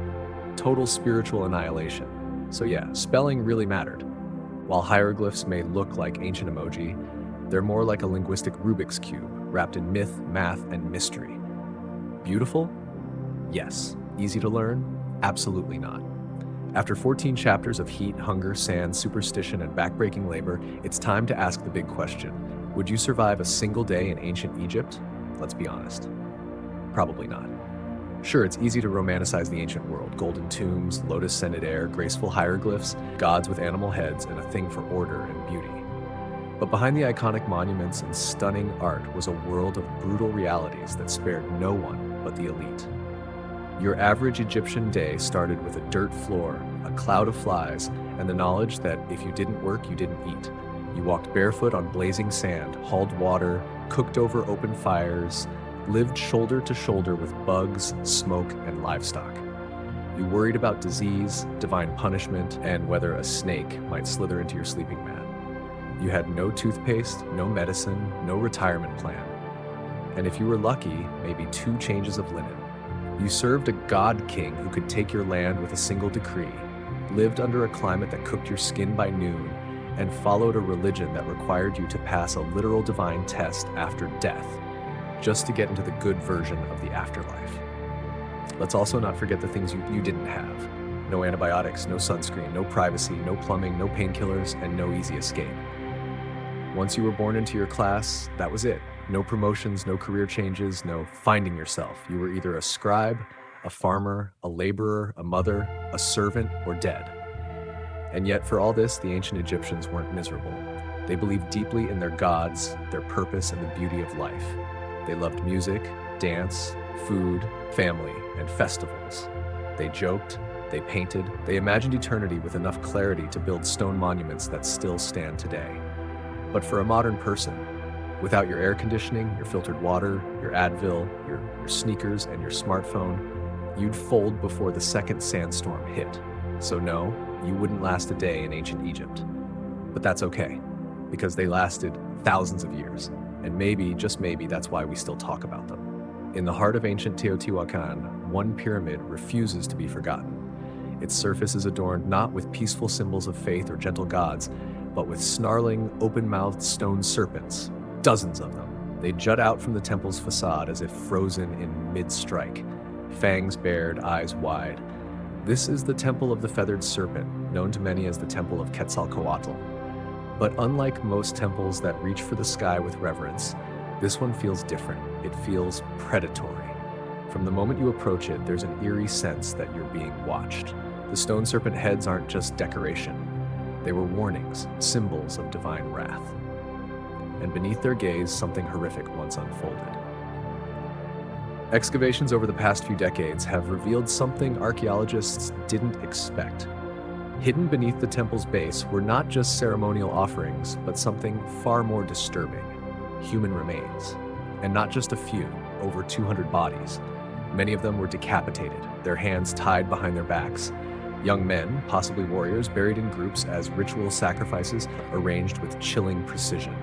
Total spiritual annihilation. So yeah, spelling really mattered. While hieroglyphs may look like ancient emoji, they're more like a linguistic Rubik's Cube, wrapped in myth, math, and mystery. Beautiful? Yes. Easy to learn? Absolutely not. After 14 chapters of heat, hunger, sand, superstition, and backbreaking labor, it's time to ask the big question. Would you survive a single day in ancient Egypt? Let's be honest. Probably not. Sure, it's easy to romanticize the ancient world. Golden tombs, lotus-scented air, graceful hieroglyphs, gods with animal heads, and a thing for order and beauty. But behind the iconic monuments and stunning art was a world of brutal realities that spared no one but the elite. Your average Egyptian day started with a dirt floor, a cloud of flies, and the knowledge that if you didn't work, you didn't eat. You walked barefoot on blazing sand, hauled water, cooked over open fires, lived shoulder to shoulder with bugs, smoke, and livestock. You worried about disease, divine punishment, and whether a snake might slither into your sleeping mat. You had no toothpaste, no medicine, no retirement plan. And if you were lucky, maybe 2 changes of linen. You served a god king who could take your land with a single decree, lived under a climate that cooked your skin by noon, and followed a religion that required you to pass a literal divine test after death, just to get into the good version of the afterlife. Let's also not forget the things you didn't have. No antibiotics, no sunscreen, no privacy, no plumbing, no painkillers, and no easy escape. Once you were born into your class, that was it. No promotions, no career changes, no finding yourself. You were either a scribe, a farmer, a laborer, a mother, a servant, or dead. And yet for all this, the ancient Egyptians weren't miserable. They believed deeply in their gods, their purpose, and the beauty of life. They loved music, dance, food, family, and festivals. They joked, they painted, they imagined eternity with enough clarity to build stone monuments that still stand today. But for a modern person, without your air conditioning, your filtered water, your Advil, your sneakers, and your smartphone, you'd fold before the second sandstorm hit. So no, you wouldn't last a day in ancient Egypt. But that's okay, because they lasted thousands of years, and maybe, just maybe, that's why we still talk about them. In the heart of ancient Teotihuacan, one pyramid refuses to be forgotten. Its surface is adorned not with peaceful symbols of faith or gentle gods, but with snarling, open-mouthed stone serpents, dozens of them. They jut out from the temple's facade as if frozen in mid-strike, fangs bared, eyes wide. This is the Temple of the Feathered Serpent, known to many as the Temple of Quetzalcoatl. But unlike most temples that reach for the sky with reverence, this one feels different. It feels predatory. From the moment you approach it, there's an eerie sense that you're being watched. The stone serpent heads aren't just decoration. They were warnings, symbols of divine wrath. And beneath their gaze, something horrific once unfolded. Excavations over the past few decades have revealed something archaeologists didn't expect. Hidden beneath the temple's base were not just ceremonial offerings, but something far more disturbing: human remains. And not just a few, over 200 bodies. Many of them were decapitated, their hands tied behind their backs. Young men, possibly warriors, buried in groups as ritual sacrifices arranged with chilling precision.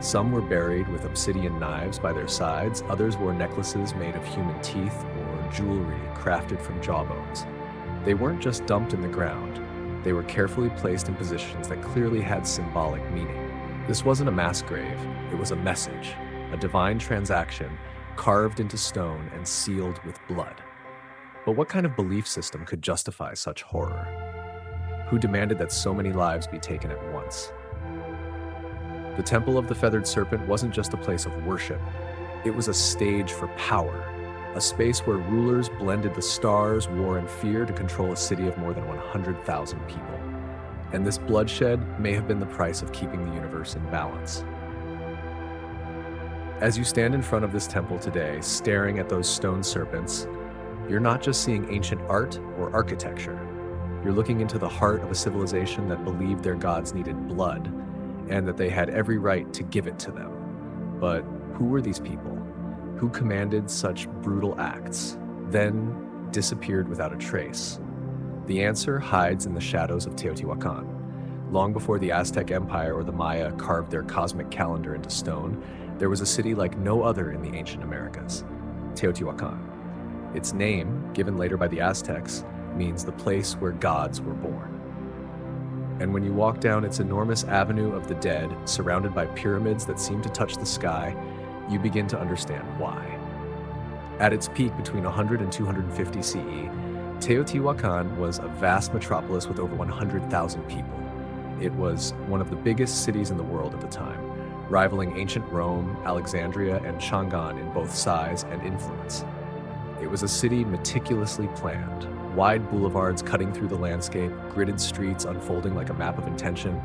Some were buried with obsidian knives by their sides, others wore necklaces made of human teeth or jewelry crafted from jawbones. They weren't just dumped in the ground, they were carefully placed in positions that clearly had symbolic meaning. This wasn't a mass grave, it was a message, a divine transaction carved into stone and sealed with blood. But what kind of belief system could justify such horror? Who demanded that so many lives be taken at once? The Temple of the Feathered Serpent wasn't just a place of worship. It was a stage for power, a space where rulers blended the stars, war, and fear to control a city of more than 100,000 people. And this bloodshed may have been the price of keeping the universe in balance. As you stand in front of this temple today, staring at those stone serpents, you're not just seeing ancient art or architecture. You're looking into the heart of a civilization that believed their gods needed blood, and that they had every right to give it to them. But who were these people? Who commanded such brutal acts, then disappeared without a trace? The answer hides in the shadows of Teotihuacan. Long before the Aztec Empire or the Maya carved their cosmic calendar into stone, there was a city like no other in the ancient Americas, Teotihuacan. Its name, given later by the Aztecs, means the place where gods were born. And when you walk down its enormous avenue of the dead, surrounded by pyramids that seem to touch the sky, you begin to understand why. At its peak between 100 and 250 CE, Teotihuacan was a vast metropolis with over 100,000 people. It was one of the biggest cities in the world at the time, rivaling ancient Rome, Alexandria, and Chang'an in both size and influence. It was a city meticulously planned, wide boulevards cutting through the landscape, gridded streets unfolding like a map of intention,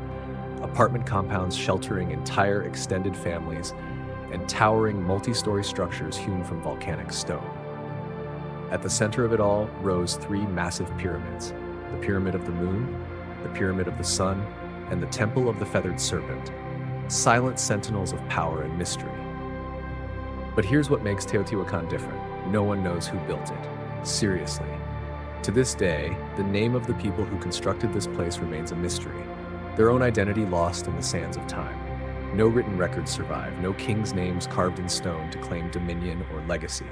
apartment compounds sheltering entire extended families, and towering multi-story structures hewn from volcanic stone. At the center of it all rose 3 massive pyramids: the Pyramid of the Moon, the Pyramid of the Sun, and the Temple of the Feathered Serpent, silent sentinels of power and mystery. But here's what makes Teotihuacan different. No one knows who built it. Seriously. To this day, the name of the people who constructed this place remains a mystery, their own identity lost in the sands of time. No written records survive, no king's names carved in stone to claim dominion or legacy.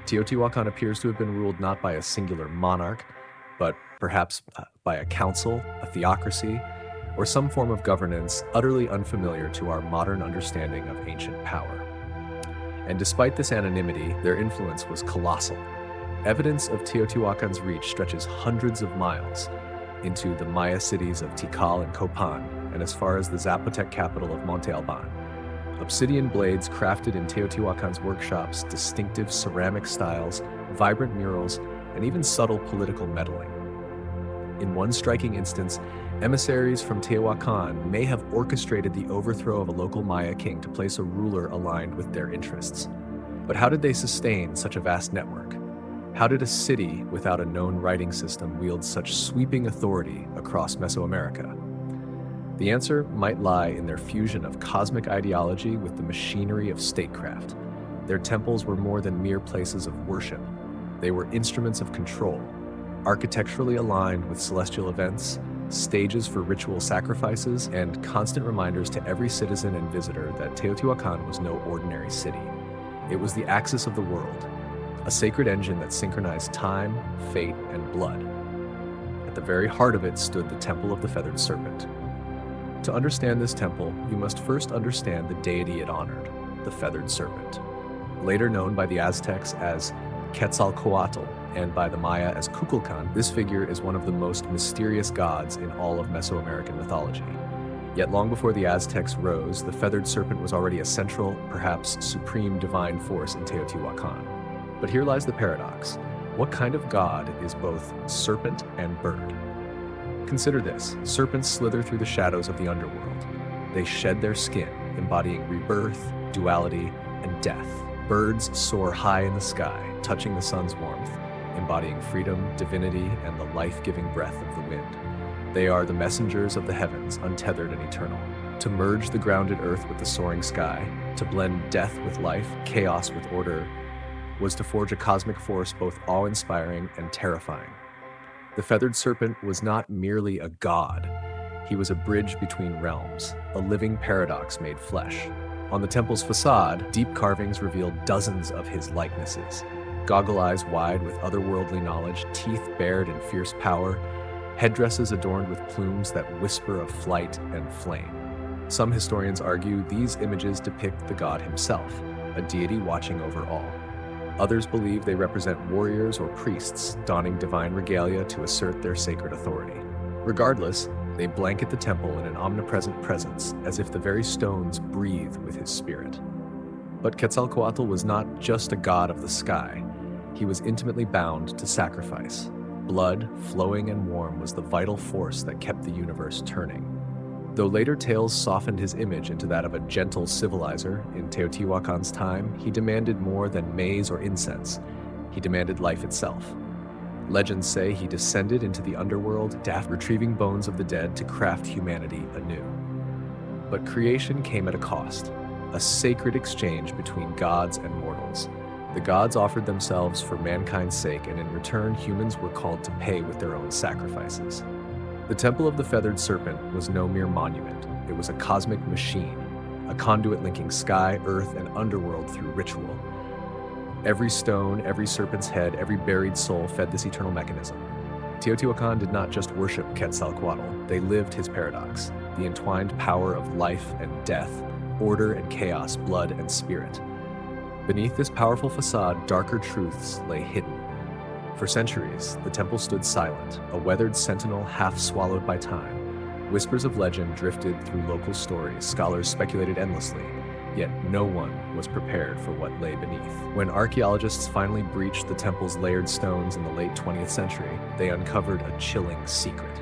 Teotihuacan appears to have been ruled not by a singular monarch, but perhaps by a council, a theocracy, or some form of governance utterly unfamiliar to our modern understanding of ancient power. And despite this anonymity, their influence was colossal. Evidence of Teotihuacan's reach stretches hundreds of miles into the Maya cities of Tikal and Copan, and as far as the Zapotec capital of Monte Alban. Obsidian blades crafted in Teotihuacan's workshops, distinctive ceramic styles, vibrant murals, and even subtle political meddling. In one striking instance, emissaries from Teotihuacan may have orchestrated the overthrow of a local Maya king to place a ruler aligned with their interests. But how did they sustain such a vast network? How did a city without a known writing system wield such sweeping authority across Mesoamerica? The answer might lie in their fusion of cosmic ideology with the machinery of statecraft. Their temples were more than mere places of worship. They were instruments of control, architecturally aligned with celestial events, stages for ritual sacrifices, and constant reminders to every citizen and visitor that Teotihuacan was no ordinary city. It was the axis of the world, a sacred engine that synchronized time, fate, and blood. At the very heart of it stood the Temple of the Feathered Serpent. To understand this temple, you must first understand the deity it honored, the Feathered Serpent. Later known by the Aztecs as Quetzalcoatl and by the Maya as Kukulkan, this figure is one of the most mysterious gods in all of Mesoamerican mythology. Yet long before the Aztecs rose, the Feathered Serpent was already a central, perhaps supreme divine force in Teotihuacan. But here lies the paradox. What kind of god is both serpent and bird? Consider this. Serpents slither through the shadows of the underworld. They shed their skin, embodying rebirth, duality, and death. Birds soar high in the sky, touching the sun's warmth, embodying freedom, divinity, and the life-giving breath of the wind. They are the messengers of the heavens, untethered and eternal. To merge the grounded earth with the soaring sky, to blend death with life, chaos with order, was to forge a cosmic force both awe-inspiring and terrifying. The Feathered Serpent was not merely a god. He was a bridge between realms, a living paradox made flesh. On the temple's facade, deep carvings revealed dozens of his likenesses. Goggle eyes wide with otherworldly knowledge, teeth bared in fierce power, headdresses adorned with plumes that whisper of flight and flame. Some historians argue these images depict the god himself, a deity watching over all. Others believe they represent warriors or priests donning divine regalia to assert their sacred authority. Regardless, they blanket the temple in an omnipresent presence, as if the very stones breathe with his spirit. But Quetzalcoatl was not just a god of the sky. He was intimately bound to sacrifice. Blood, flowing and warm, was the vital force that kept the universe turning. Though later tales softened his image into that of a gentle civilizer, in Teotihuacan's time, he demanded more than maize or incense. He demanded life itself. Legends say he descended into the underworld, retrieving bones of the dead to craft humanity anew. But creation came at a cost, a sacred exchange between gods and mortals. The gods offered themselves for mankind's sake, and in return, humans were called to pay with their own sacrifices. The Temple of the Feathered Serpent was no mere monument. It was a cosmic machine, a conduit linking sky, earth, and underworld through ritual. Every stone, every serpent's head, every buried soul fed this eternal mechanism. Teotihuacan did not just worship Quetzalcoatl, they lived his paradox, the entwined power of life and death, order and chaos, blood and spirit. Beneath this powerful facade, darker truths lay hidden. For centuries, the temple stood silent, a weathered sentinel half swallowed by time. Whispers of legend drifted through local stories, scholars speculated endlessly, yet no one was prepared for what lay beneath. When archaeologists finally breached the temple's layered stones in the late 20th century, they uncovered a chilling secret.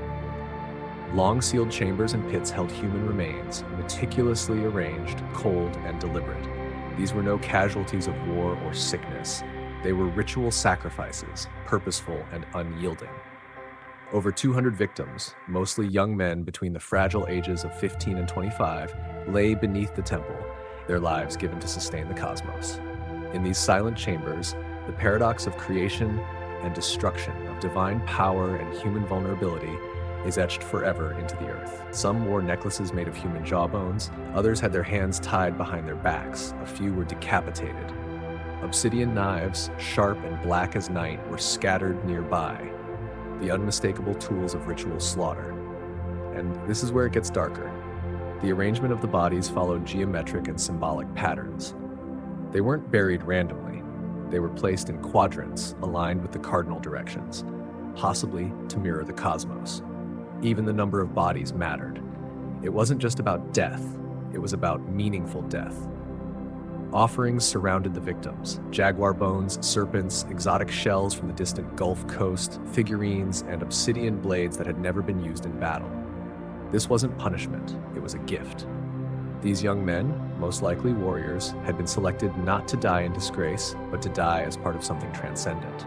Long sealed chambers and pits held human remains, meticulously arranged, cold, and deliberate. These were no casualties of war or sickness. They were ritual sacrifices, purposeful and unyielding. Over 200 victims, mostly young men between the fragile ages of 15 and 25, lay beneath the temple, their lives given to sustain the cosmos. In these silent chambers, the paradox of creation and destruction, of divine power and human vulnerability, is etched forever into the earth. Some wore necklaces made of human jawbones, others had their hands tied behind their backs, a few were decapitated. Obsidian knives, sharp and black as night, were scattered nearby, the unmistakable tools of ritual slaughter. And this is where it gets darker. The arrangement of the bodies followed geometric and symbolic patterns. They weren't buried randomly. They were placed in quadrants aligned with the cardinal directions, possibly to mirror the cosmos. Even the number of bodies mattered. It wasn't just about death, it was about meaningful death. Offerings surrounded the victims: jaguar bones, serpents, exotic shells from the distant Gulf Coast, figurines, and obsidian blades that had never been used in battle. This wasn't punishment, it was a gift. These young men, most likely warriors, had been selected not to die in disgrace, but to die as part of something transcendent.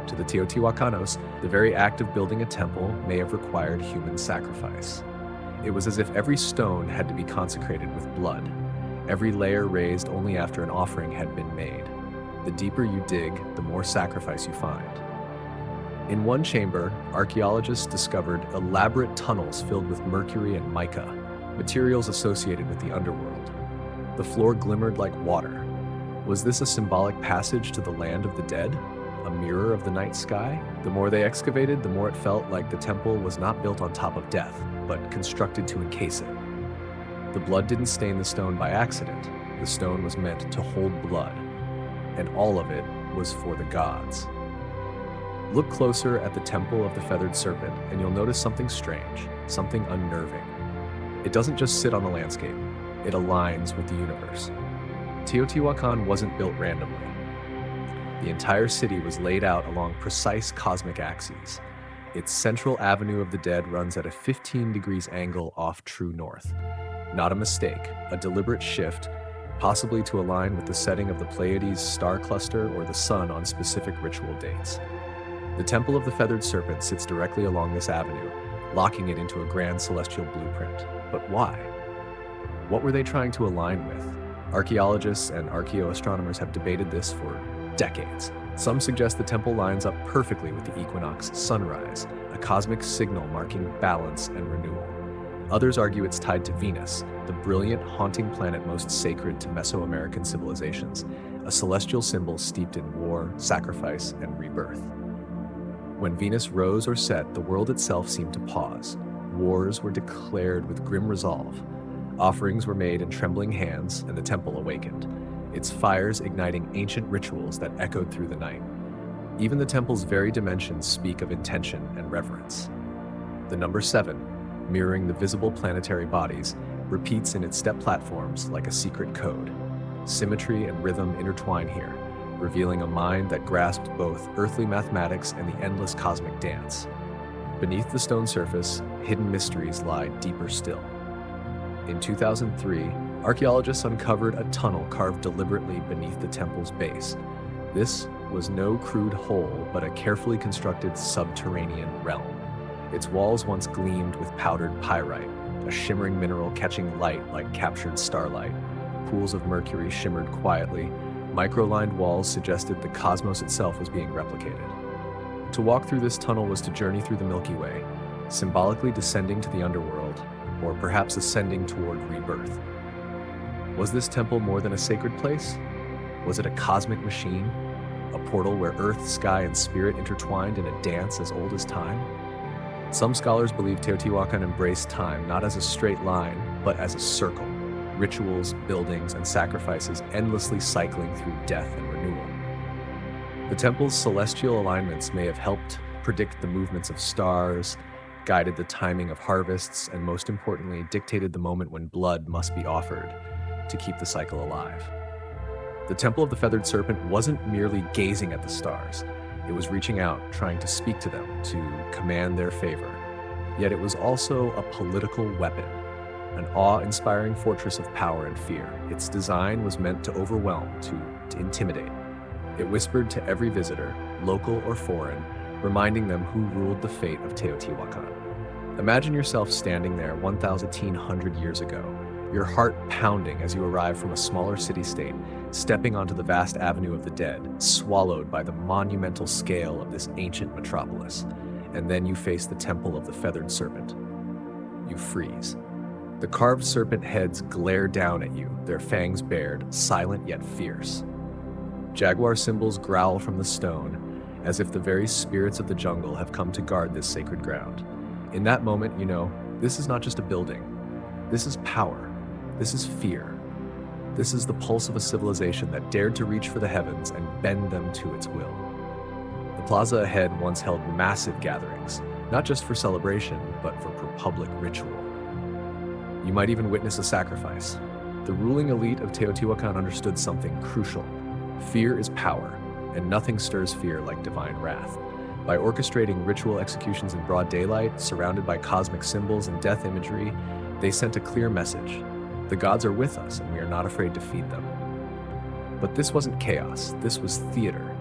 To the Teotihuacanos, the very act of building a temple may have required human sacrifice. It was as if every stone had to be consecrated with blood, every layer raised only after an offering had been made. The deeper you dig, the more sacrifice you find. In one chamber, archaeologists discovered elaborate tunnels filled with mercury and mica, materials associated with the underworld. The floor glimmered like water. Was this a symbolic passage to the land of the dead? A mirror of the night sky? The more they excavated, the more it felt like the temple was not built on top of death, but constructed to encase it. The blood didn't stain the stone by accident. The stone was meant to hold blood, and all of it was for the gods. Look closer at the temple of the feathered serpent, and you'll notice something strange, something unnerving. It doesn't just sit on the landscape, it aligns with the universe. Teotihuacan wasn't built randomly. The entire city was laid out along precise cosmic axes. Its central avenue of the dead runs at a 15 degrees angle off true north. Not a mistake, a deliberate shift, possibly to align with the setting of the Pleiades star cluster or the sun on specific ritual dates. The Temple of the Feathered Serpent sits directly along this avenue, locking it into a grand celestial blueprint. But why? What were they trying to align with? Archaeologists and archaeoastronomers have debated this for decades. Some suggest the temple lines up perfectly with the equinox sunrise, a cosmic signal marking balance and renewal. Others argue it's tied to Venus, the brilliant, haunting planet most sacred to Mesoamerican civilizations, a celestial symbol steeped in war, sacrifice, and rebirth. When Venus rose or set, the world itself seemed to pause. Wars were declared with grim resolve. Offerings were made in trembling hands, and the temple awakened, its fires igniting ancient rituals that echoed through the night. Even the temple's very dimensions speak of intention and reverence. The number 7, mirroring the visible planetary bodies, repeats in its step platforms like a secret code. Symmetry and rhythm intertwine here, revealing a mind that grasped both earthly mathematics and the endless cosmic dance. Beneath the stone surface, hidden mysteries lie deeper still. In 2003, archaeologists uncovered a tunnel carved deliberately beneath the temple's base. This was no crude hole, but a carefully constructed subterranean realm. Its walls once gleamed with powdered pyrite, a shimmering mineral catching light like captured starlight. Pools of mercury shimmered quietly. Microlined walls suggested the cosmos itself was being replicated. To walk through this tunnel was to journey through the Milky Way, symbolically descending to the underworld, or perhaps ascending toward rebirth. Was this temple more than a sacred place? Was it a cosmic machine? A portal where earth, sky, and spirit intertwined in a dance as old as time? Some scholars believe Teotihuacan embraced time not as a straight line, but as a circle. Rituals, buildings, and sacrifices endlessly cycling through death and renewal. The temple's celestial alignments may have helped predict the movements of stars, guided the timing of harvests, and most importantly, dictated the moment when blood must be offered to keep the cycle alive. The Temple of the Feathered Serpent wasn't merely gazing at the stars. It was reaching out, trying to speak to them, to command their favor. Yet it was also a political weapon, an awe-inspiring fortress of power and fear. Its design was meant to overwhelm, to intimidate. It whispered to every visitor, local or foreign, reminding them who ruled the fate of Teotihuacan. Imagine yourself standing there 1,800 years ago, your heart pounding as you arrive from a smaller city-state, stepping onto the vast avenue of the dead, swallowed by the monumental scale of this ancient metropolis. And then you face the temple of the feathered serpent. You freeze. The carved serpent heads glare down at you, their fangs bared, silent yet fierce. Jaguar symbols growl from the stone, as if the very spirits of the jungle have come to guard this sacred ground. In that moment, you know, this is not just a building. This is power. This is fear. This is the pulse of a civilization that dared to reach for the heavens and bend them to its will. The plaza ahead once held massive gatherings, not just for celebration, but for public ritual. You might even witness a sacrifice. The ruling elite of Teotihuacan understood something crucial. Fear is power, and nothing stirs fear like divine wrath. By orchestrating ritual executions in broad daylight, surrounded by cosmic symbols and death imagery, they sent a clear message. The gods are with us, and we are not afraid to feed them. But this wasn't chaos, this was theater.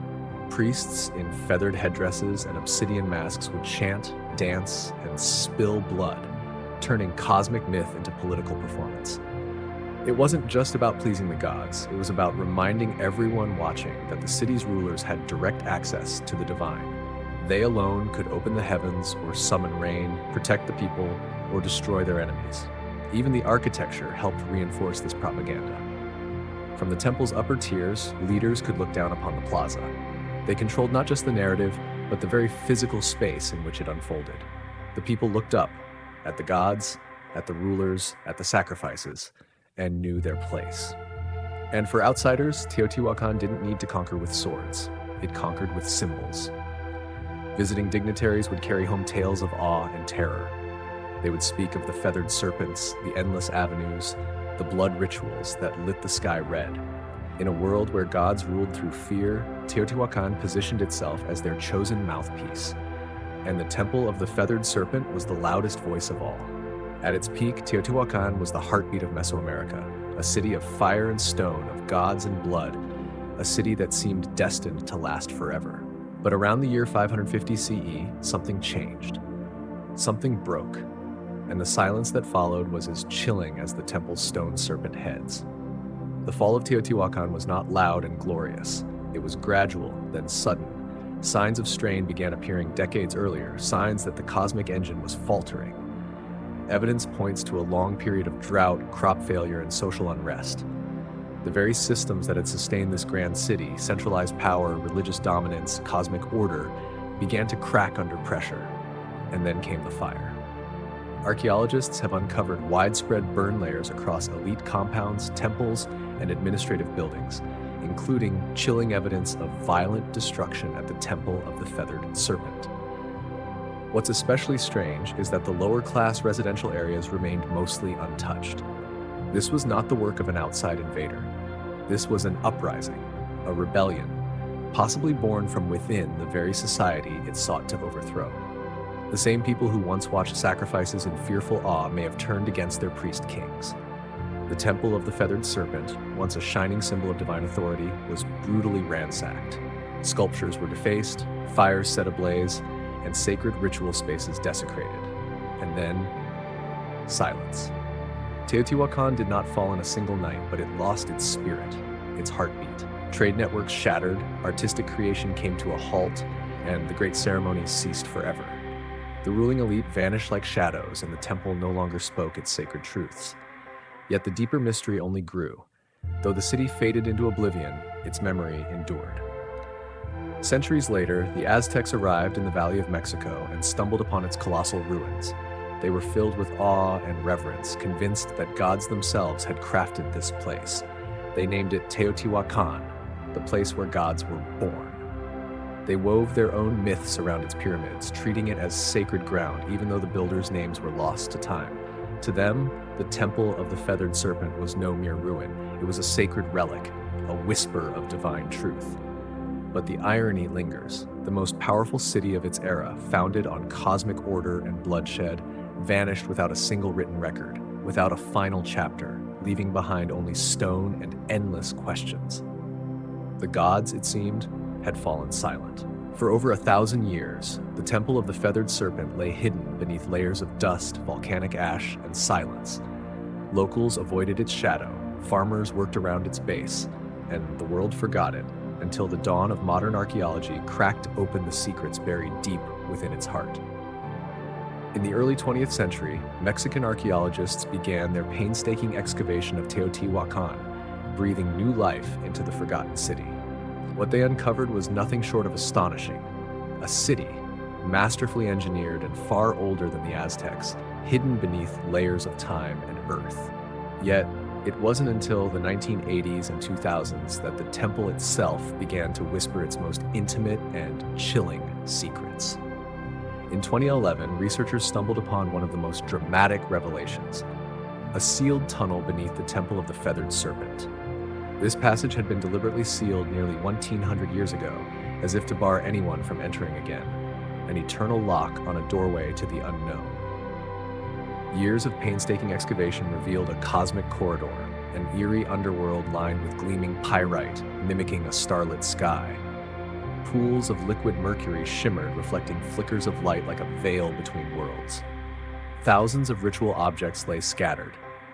Priests in feathered headdresses and obsidian masks would chant, dance, and spill blood, turning cosmic myth into political performance. It wasn't just about pleasing the gods, it was about reminding everyone watching that the city's rulers had direct access to the divine. They alone could open the heavens or summon rain, protect the people, or destroy their enemies. Even the architecture helped reinforce this propaganda. From the temple's upper tiers, leaders could look down upon the plaza. They controlled not just the narrative, but the very physical space in which it unfolded. The people looked up, at the gods, at the rulers, at the sacrifices, and knew their place. And for outsiders, Teotihuacan didn't need to conquer with swords. It conquered with symbols. Visiting dignitaries would carry home tales of awe and terror. They would speak of the feathered serpents, the endless avenues, the blood rituals that lit the sky red. In a world where gods ruled through fear, Teotihuacan positioned itself as their chosen mouthpiece. And the temple of the feathered serpent was the loudest voice of all. At its peak, Teotihuacan was the heartbeat of Mesoamerica, a city of fire and stone, of gods and blood, a city that seemed destined to last forever. But around the year 550 CE, something changed. Something broke, and the silence that followed was as chilling as the temple's stone serpent heads. The fall of Teotihuacan was not loud and glorious. It was gradual, then sudden. Signs of strain began appearing decades earlier, signs that the cosmic engine was faltering. Evidence points to a long period of drought, crop failure, and social unrest. The very systems that had sustained this grand city, centralized power, religious dominance, cosmic order, began to crack under pressure. And then came the fire. Archaeologists have uncovered widespread burn layers across elite compounds, temples, and administrative buildings, including chilling evidence of violent destruction at the Temple of the Feathered Serpent. What's especially strange is that the lower-class residential areas remained mostly untouched. This was not the work of an outside invader. This was an uprising, a rebellion, possibly born from within the very society it sought to overthrow. The same people who once watched sacrifices in fearful awe may have turned against their priest kings. The Temple of the Feathered Serpent, once a shining symbol of divine authority, was brutally ransacked. Sculptures were defaced, fires set ablaze, and sacred ritual spaces desecrated. And then, silence. Teotihuacan did not fall in a single night, but it lost its spirit, its heartbeat. Trade networks shattered, artistic creation came to a halt, and the great ceremonies ceased forever. The ruling elite vanished like shadows, and the temple no longer spoke its sacred truths. Yet the deeper mystery only grew. Though the city faded into oblivion, its memory endured. Centuries later, the Aztecs arrived in the Valley of Mexico and stumbled upon its colossal ruins. They were filled with awe and reverence, convinced that gods themselves had crafted this place. They named it Teotihuacan, the place where gods were born. They wove their own myths around its pyramids, treating it as sacred ground, even though the builders' names were lost to time. To them, the Temple of the Feathered Serpent was no mere ruin. It was a sacred relic, a whisper of divine truth. But the irony lingers. The most powerful city of its era, founded on cosmic order and bloodshed, vanished without a single written record, without a final chapter, leaving behind only stone and endless questions. The gods, it seemed, had fallen silent. For over 1,000 years, the Temple of the Feathered Serpent lay hidden beneath layers of dust, volcanic ash, and silence. Locals avoided its shadow, farmers worked around its base, and the world forgot it until the dawn of modern archaeology cracked open the secrets buried deep within its heart. In the early 20th century, Mexican archaeologists began their painstaking excavation of Teotihuacan, breathing new life into the forgotten city. What they uncovered was nothing short of astonishing. A city, masterfully engineered and far older than the Aztecs, hidden beneath layers of time and earth. Yet, it wasn't until the 1980s and 2000s that the temple itself began to whisper its most intimate and chilling secrets. In 2011, researchers stumbled upon one of the most dramatic revelations: a sealed tunnel beneath the Temple of the Feathered Serpent. This passage had been deliberately sealed nearly 1,900 years ago, as if to bar anyone from entering again, an eternal lock on a doorway to the unknown. Years of painstaking excavation revealed a cosmic corridor, an eerie underworld lined with gleaming pyrite, mimicking a starlit sky. Pools of liquid mercury shimmered, reflecting flickers of light like a veil between worlds. Thousands of ritual objects lay scattered: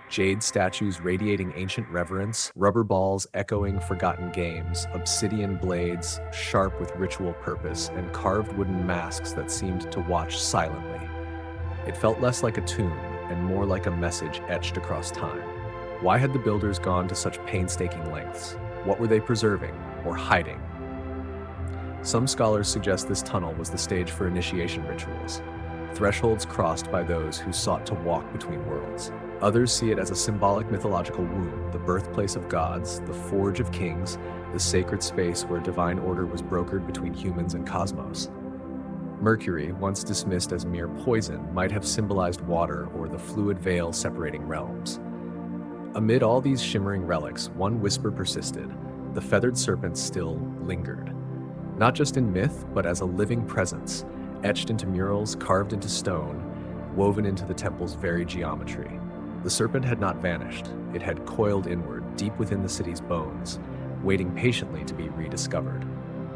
jade statues radiating ancient reverence, rubber balls echoing forgotten games, obsidian blades sharp with ritual purpose, and carved wooden masks that seemed to watch silently. It felt less like a tomb and more like a message etched across time. Why had the builders gone to such painstaking lengths? What were they preserving or hiding? Some scholars suggest this tunnel was the stage for initiation rituals, thresholds crossed by those who sought to walk between worlds. Others see it as a symbolic mythological womb, the birthplace of gods, the forge of kings, the sacred space where divine order was brokered between humans and cosmos. Mercury, once dismissed as mere poison, might have symbolized water or the fluid veil separating realms. Amid all these shimmering relics, one whisper persisted: the feathered serpent still lingered. Not just in myth, but as a living presence, etched into murals, carved into stone, woven into the temple's very geometry. The serpent had not vanished. It had coiled inward, deep within the city's bones, waiting patiently to be rediscovered.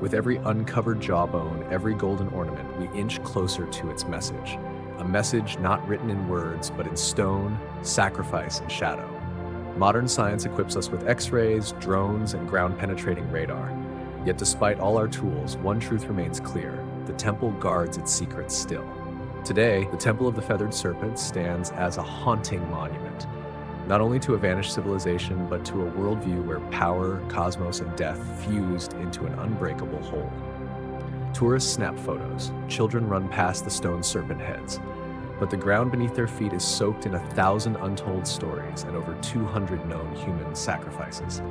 With every uncovered jawbone, every golden ornament, we inch closer to its message. A message not written in words, but in stone, sacrifice, and shadow. Modern science equips us with X-rays, drones, and ground-penetrating radar. Yet despite all our tools, one truth remains clear: the temple guards its secrets still. Today, the Temple of the Feathered Serpent stands as a haunting monument, not only to a vanished civilization, but to a worldview where power, cosmos, and death fused into an unbreakable whole. Tourists snap photos, children run past the stone serpent heads, but the ground beneath their feet is soaked in 1,000 untold stories and over 200 known human sacrifices.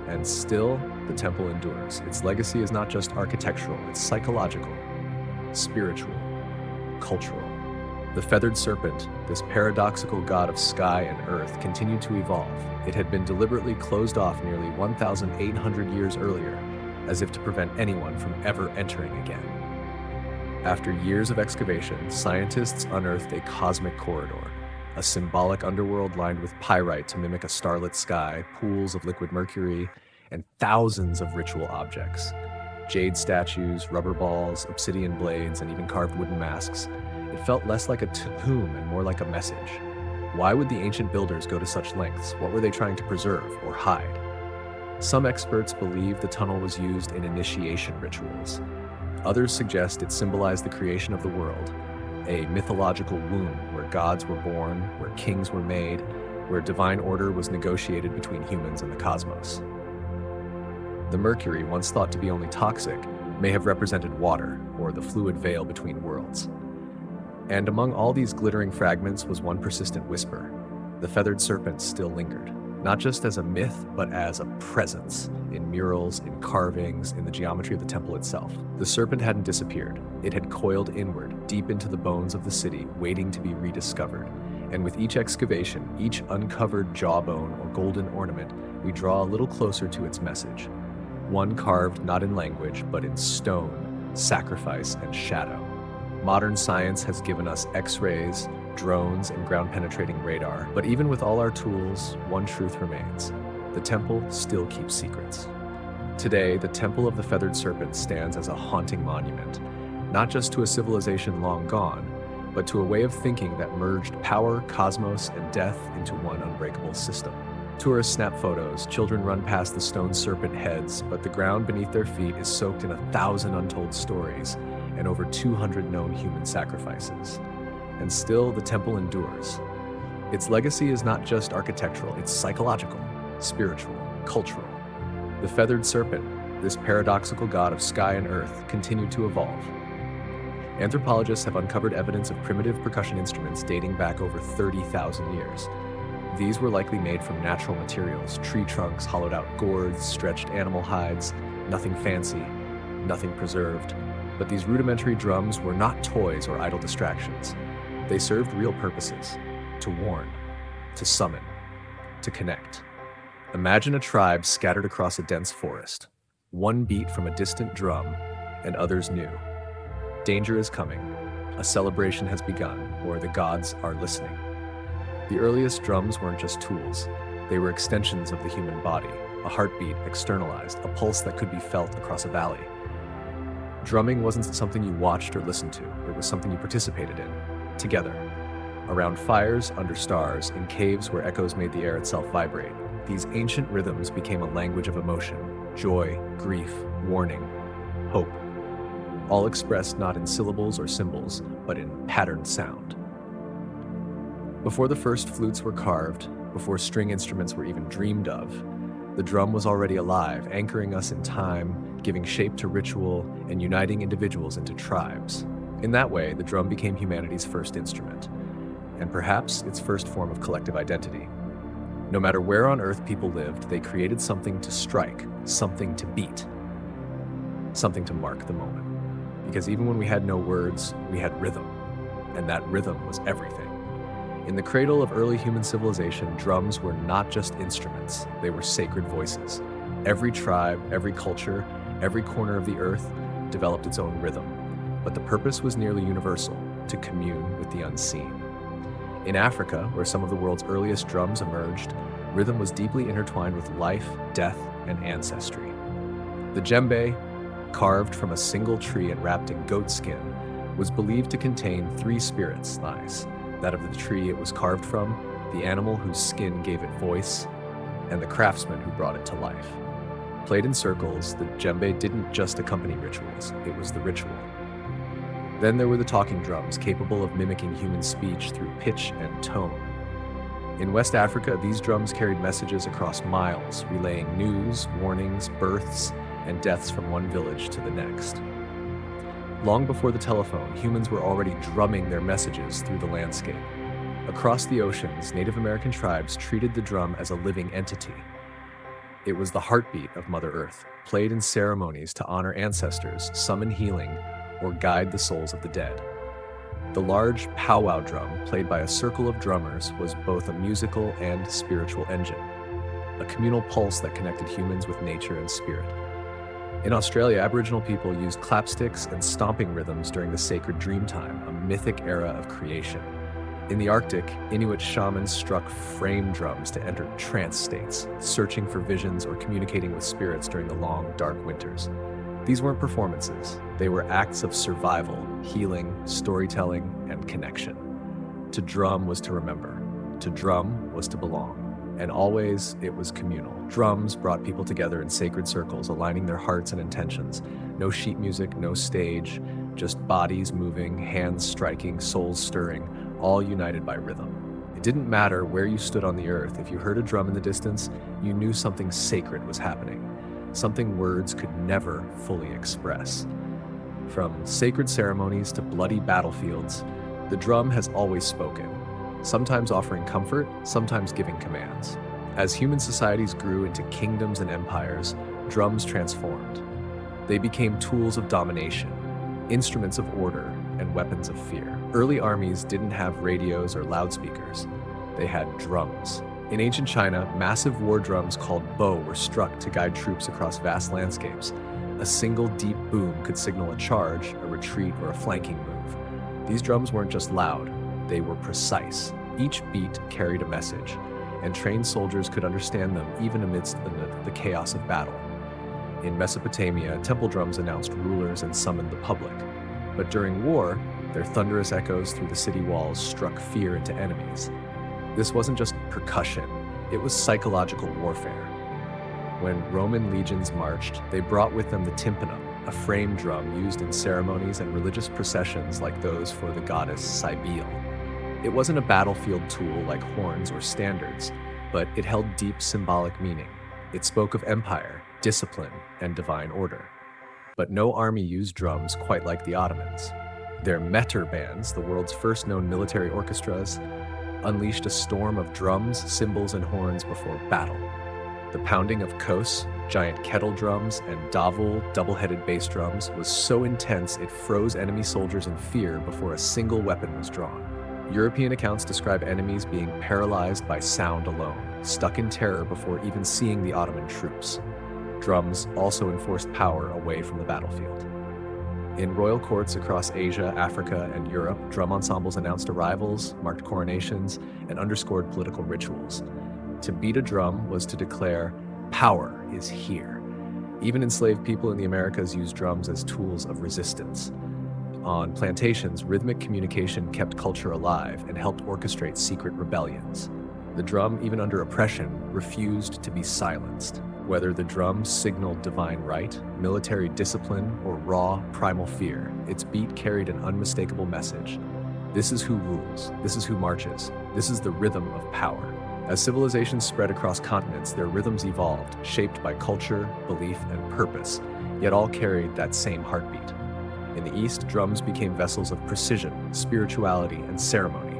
And still, the temple endures. Its legacy is not just architectural, it's psychological, spiritual, cultural. The feathered serpent, this paradoxical god of sky and earth, continued to evolve. It had been deliberately closed off nearly 1,800 years earlier, as if to prevent anyone from ever entering again. After years of excavation, scientists unearthed a cosmic corridor, a symbolic underworld lined with pyrite to mimic a starlit sky, pools of liquid mercury, and thousands of ritual objects. Jade statues, rubber balls, obsidian blades, and even carved wooden masks. It felt less like a tomb and more like a message. Why would the ancient builders go to such lengths? What were they trying to preserve or hide? Some experts believe the tunnel was used in initiation rituals. Others suggest it symbolized the creation of the world, a mythological womb where gods were born, where kings were made, where divine order was negotiated between humans and the cosmos. The mercury, once thought to be only toxic, may have represented water, or the fluid veil between worlds. And among all these glittering fragments was one persistent whisper: the feathered serpent still lingered, not just as a myth, but as a presence, in murals, in carvings, in the geometry of the temple itself. The serpent hadn't disappeared. It had coiled inward, deep into the bones of the city, waiting to be rediscovered. And with each excavation, each uncovered jawbone or golden ornament, we draw a little closer to its message. One carved not in language, but in stone, sacrifice, and shadow. Modern science has given us X-rays, drones, and ground-penetrating radar, but even with all our tools, one truth remains: the temple still keeps secrets. Today, the Temple of the Feathered Serpent stands as a haunting monument, not just to a civilization long gone, but to a way of thinking that merged power, cosmos, and death into one unbreakable system. Tourists snap photos, children run past the stone serpent heads, but the ground beneath their feet is soaked in 1,000 untold stories and over 200 known human sacrifices. And still, the temple endures. Its legacy is not just architectural, it's psychological, spiritual, cultural. The feathered serpent, this paradoxical god of sky and earth, continued to evolve. Anthropologists have uncovered evidence of primitive percussion instruments dating back over 30,000 years. These were likely made from natural materials, tree trunks, hollowed out gourds, stretched animal hides, nothing fancy, nothing preserved. But these rudimentary drums were not toys or idle distractions. They served real purposes: to warn, to summon, to connect. Imagine a tribe scattered across a dense forest. One beat from a distant drum, and others knew. Danger is coming, a celebration has begun, or the gods are listening. The earliest drums weren't just tools. They were extensions of the human body, a heartbeat externalized, a pulse that could be felt across a valley. Drumming wasn't something you watched or listened to, it was something you participated in, together. Around fires, under stars, in caves where echoes made the air itself vibrate, these ancient rhythms became a language of emotion, joy, grief, warning, hope. All expressed not in syllables or symbols, but in patterned sound. Before the first flutes were carved, before string instruments were even dreamed of, the drum was already alive, anchoring us in time, giving shape to ritual, and uniting individuals into tribes. In that way, the drum became humanity's first instrument, and perhaps its first form of collective identity. No matter where on earth people lived, they created something to strike, something to beat, something to mark the moment. Because even when we had no words, we had rhythm, and that rhythm was everything. In the cradle of early human civilization, drums were not just instruments, they were sacred voices. Every tribe, every culture, every corner of the earth developed its own rhythm. But the purpose was nearly universal: to commune with the unseen. In Africa, where some of the world's earliest drums emerged, rhythm was deeply intertwined with life, death, and ancestry. The djembe, carved from a single tree and wrapped in goat skin, was believed to contain three spirits: that of the tree it was carved from, the animal whose skin gave it voice, and the craftsman who brought it to life. Played in circles, the djembe didn't just accompany rituals, it was the ritual. Then there were the talking drums, capable of mimicking human speech through pitch and tone. In West Africa, these drums carried messages across miles, relaying news, warnings, births, and deaths from one village to the next. Long before the telephone, humans were already drumming their messages through the landscape. Across the oceans, Native American tribes treated the drum as a living entity. It was the heartbeat of Mother Earth, played in ceremonies to honor ancestors, summon healing, or guide the souls of the dead. The large powwow drum, played by a circle of drummers, was both a musical and spiritual engine, a communal pulse that connected humans with nature and spirit. In Australia, Aboriginal people used clapsticks and stomping rhythms during the sacred dream time, a mythic era of creation. In the Arctic, Inuit shamans struck frame drums to enter trance states, searching for visions or communicating with spirits during the long, dark winters. These weren't performances, they were acts of survival, healing, storytelling, and connection. To drum was to remember. To drum was to belong. And always, it was communal. Drums brought people together in sacred circles, aligning their hearts and intentions. No sheet music, no stage, just bodies moving, hands striking, souls stirring, all united by rhythm. It didn't matter where you stood on the earth. If you heard a drum in the distance, you knew something sacred was happening, something words could never fully express. From sacred ceremonies to bloody battlefields, the drum has always spoken. Sometimes offering comfort, sometimes giving commands. As human societies grew into kingdoms and empires, drums transformed. They became tools of domination, instruments of order, and weapons of fear. Early armies didn't have radios or loudspeakers. They had drums. In ancient China, massive war drums called bo were struck to guide troops across vast landscapes. A single deep boom could signal a charge, a retreat, or a flanking move. These drums weren't just loud. They were precise. Each beat carried a message, and trained soldiers could understand them even amidst the chaos of battle. In Mesopotamia, temple drums announced rulers and summoned the public. But during war, their thunderous echoes through the city walls struck fear into enemies. This wasn't just percussion, it was psychological warfare. When Roman legions marched, they brought with them the tympanum, a frame drum used in ceremonies and religious processions like those for the goddess Cybele. It wasn't a battlefield tool like horns or standards, but it held deep symbolic meaning. It spoke of empire, discipline, and divine order. But no army used drums quite like the Ottomans. Their meter bands, the world's first known military orchestras, unleashed a storm of drums, cymbals, and horns before battle. The pounding of kos, giant kettle drums, and davul, double-headed bass drums, was so intense it froze enemy soldiers in fear before a single weapon was drawn. European accounts describe enemies being paralyzed by sound alone, stuck in terror before even seeing the Ottoman troops. Drums also enforced power away from the battlefield. In royal courts across Asia, Africa, and Europe, drum ensembles announced arrivals, marked coronations, and underscored political rituals. To beat a drum was to declare, "Power is here." Even enslaved people in the Americas used drums as tools of resistance. On plantations, rhythmic communication kept culture alive and helped orchestrate secret rebellions. The drum, even under oppression, refused to be silenced. Whether the drum signaled divine right, military discipline, or raw, primal fear, its beat carried an unmistakable message. This is who rules, this is who marches, this is the rhythm of power. As civilizations spread across continents, their rhythms evolved, shaped by culture, belief, and purpose, yet all carried that same heartbeat. In the East, drums became vessels of precision, spirituality, and ceremony.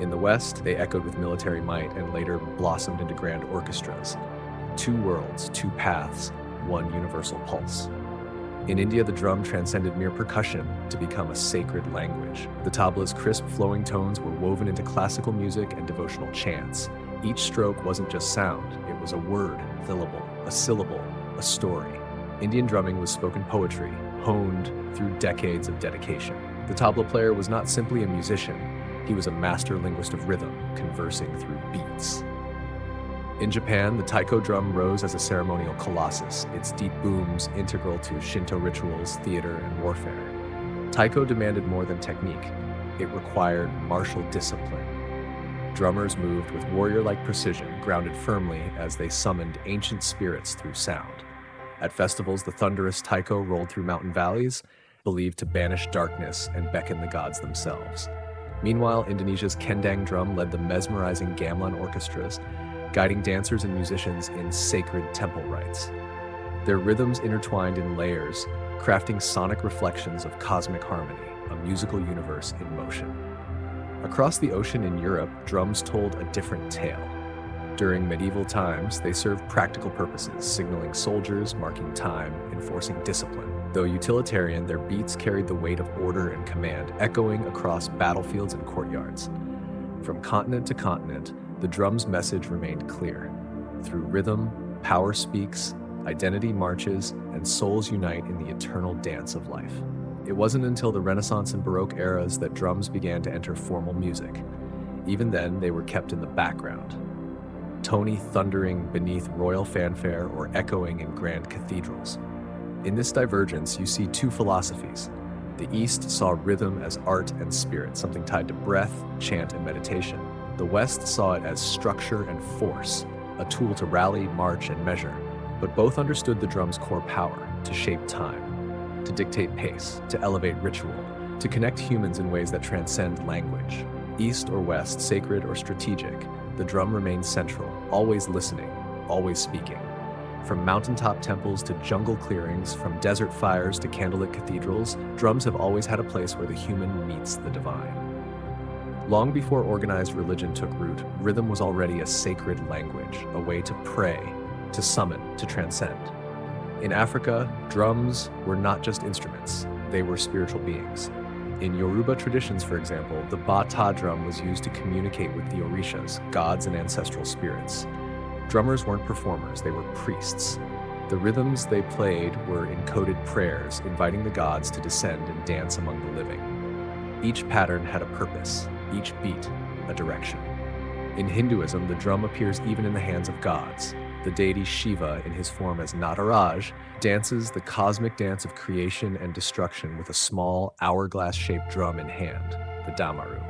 In the West, they echoed with military might and later blossomed into grand orchestras. Two worlds, two paths, one universal pulse. In India, the drum transcended mere percussion to become a sacred language. The tabla's crisp, flowing tones were woven into classical music and devotional chants. Each stroke wasn't just sound, it was a word, a syllable, a story. Indian drumming was spoken poetry, honed through decades of dedication. The tabla player was not simply a musician, he was a master linguist of rhythm, conversing through beats. In Japan, the taiko drum rose as a ceremonial colossus, its deep booms integral to Shinto rituals, theater, and warfare. Taiko demanded more than technique. It required martial discipline. Drummers moved with warrior-like precision, grounded firmly as they summoned ancient spirits through sound. At festivals, the thunderous taiko rolled through mountain valleys, believed to banish darkness and beckon the gods themselves. Meanwhile, Indonesia's kendang drum led the mesmerizing gamelan orchestras, guiding dancers and musicians in sacred temple rites. Their rhythms intertwined in layers, crafting sonic reflections of cosmic harmony, a musical universe in motion. Across the ocean in Europe, drums told a different tale. During medieval times, they served practical purposes, signaling soldiers, marking time, enforcing discipline. Though utilitarian, their beats carried the weight of order and command, echoing across battlefields and courtyards. From continent to continent, the drum's message remained clear. Through rhythm, power speaks, identity marches, and souls unite in the eternal dance of life. It wasn't until the Renaissance and Baroque eras that drums began to enter formal music. Even then, they were kept in the background, toney thundering beneath royal fanfare or echoing in grand cathedrals. In this divergence, you see two philosophies. The East saw rhythm as art and spirit, something tied to breath, chant, and meditation. The West saw it as structure and force, a tool to rally, march, and measure. But both understood the drum's core power, to shape time, to dictate pace, to elevate ritual, to connect humans in ways that transcend language. East or West, sacred or strategic, the drum remained central, always listening, always speaking. From mountaintop temples to jungle clearings, from desert fires to candlelit cathedrals, drums have always had a place where the human meets the divine. Long before organized religion took root, rhythm was already a sacred language, a way to pray, to summon, to transcend. In Africa, drums were not just instruments, they were spiritual beings. In Yoruba traditions, for example, the bata drum was used to communicate with the orishas, gods and ancestral spirits. Drummers weren't performers, they were priests. The rhythms they played were encoded prayers, inviting the gods to descend and dance among the living. Each pattern had a purpose, each beat a direction. In Hinduism, the drum appears even in the hands of gods. The deity Shiva, in his form as Nataraj, dances the cosmic dance of creation and destruction with a small, hourglass-shaped drum in hand, the damaru.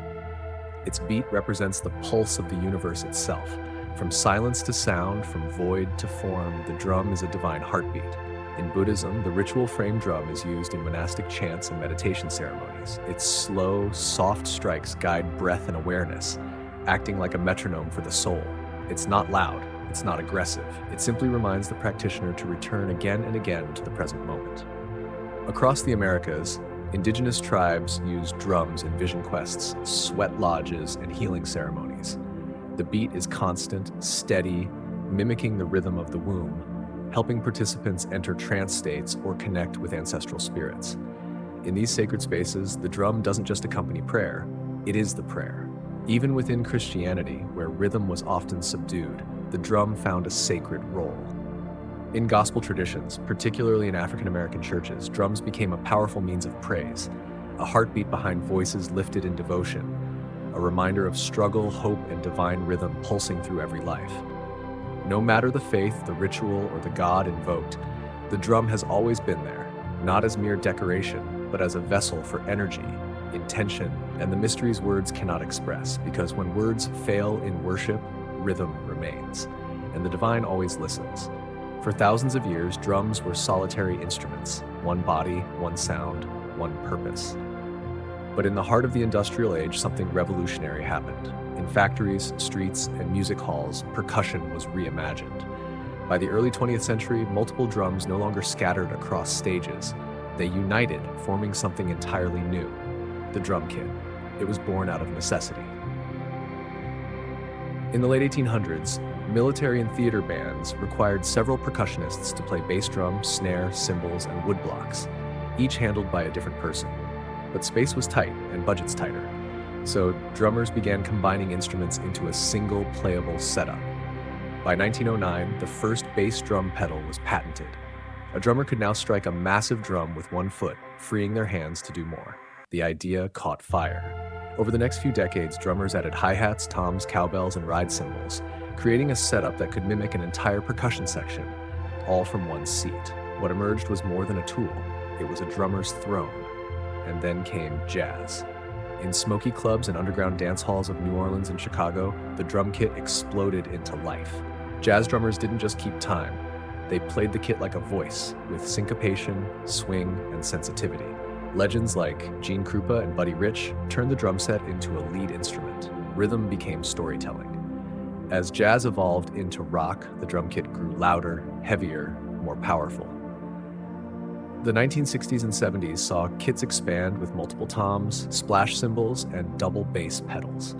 Its beat represents the pulse of the universe itself. From silence to sound, from void to form, the drum is a divine heartbeat. In Buddhism, the ritual frame drum is used in monastic chants and meditation ceremonies. Its slow, soft strikes guide breath and awareness, acting like a metronome for the soul. It's not loud, it's not aggressive. It simply reminds the practitioner to return again and again to the present moment. Across the Americas, indigenous tribes use drums in vision quests, sweat lodges, and healing ceremonies. The beat is constant, steady, mimicking the rhythm of the womb, helping participants enter trance states or connect with ancestral spirits. In these sacred spaces, the drum doesn't just accompany prayer, it is the prayer. Even within Christianity, where rhythm was often subdued, the drum found a sacred role. In gospel traditions, particularly in African American churches, drums became a powerful means of praise, a heartbeat behind voices lifted in devotion, a reminder of struggle, hope, and divine rhythm pulsing through every life. No matter the faith, the ritual, or the god invoked, the drum has always been there, not as mere decoration, but as a vessel for energy, intention, and the mysteries words cannot express, because when words fail in worship, rhythm remains, and the divine always listens. For thousands of years, drums were solitary instruments, one body, one sound, one purpose. But in the heart of the industrial age, something revolutionary happened. In factories, streets, and music halls, percussion was reimagined. By the early 20th century, multiple drums no longer scattered across stages. They united, forming something entirely new, the drum kit. It was born out of necessity. In the late 1800s, military and theater bands required several percussionists to play bass drum, snare, cymbals, and woodblocks, each handled by a different person. But space was tight and budgets tighter, so drummers began combining instruments into a single playable setup. By 1909, the first bass drum pedal was patented. A drummer could now strike a massive drum with one foot, freeing their hands to do more. The idea caught fire. Over the next few decades, drummers added hi-hats, toms, cowbells, and ride cymbals, creating a setup that could mimic an entire percussion section, all from one seat. What emerged was more than a tool. It was a drummer's throne. And then came jazz. In smoky clubs and underground dance halls of New Orleans and Chicago, the drum kit exploded into life. Jazz drummers didn't just keep time. They played the kit like a voice, with syncopation, swing, and sensitivity. Legends like Gene Krupa and Buddy Rich turned the drum set into a lead instrument. Rhythm became storytelling. As jazz evolved into rock, the drum kit grew louder, heavier, more powerful. The 1960s and 70s saw kits expand with multiple toms, splash cymbals, and double bass pedals.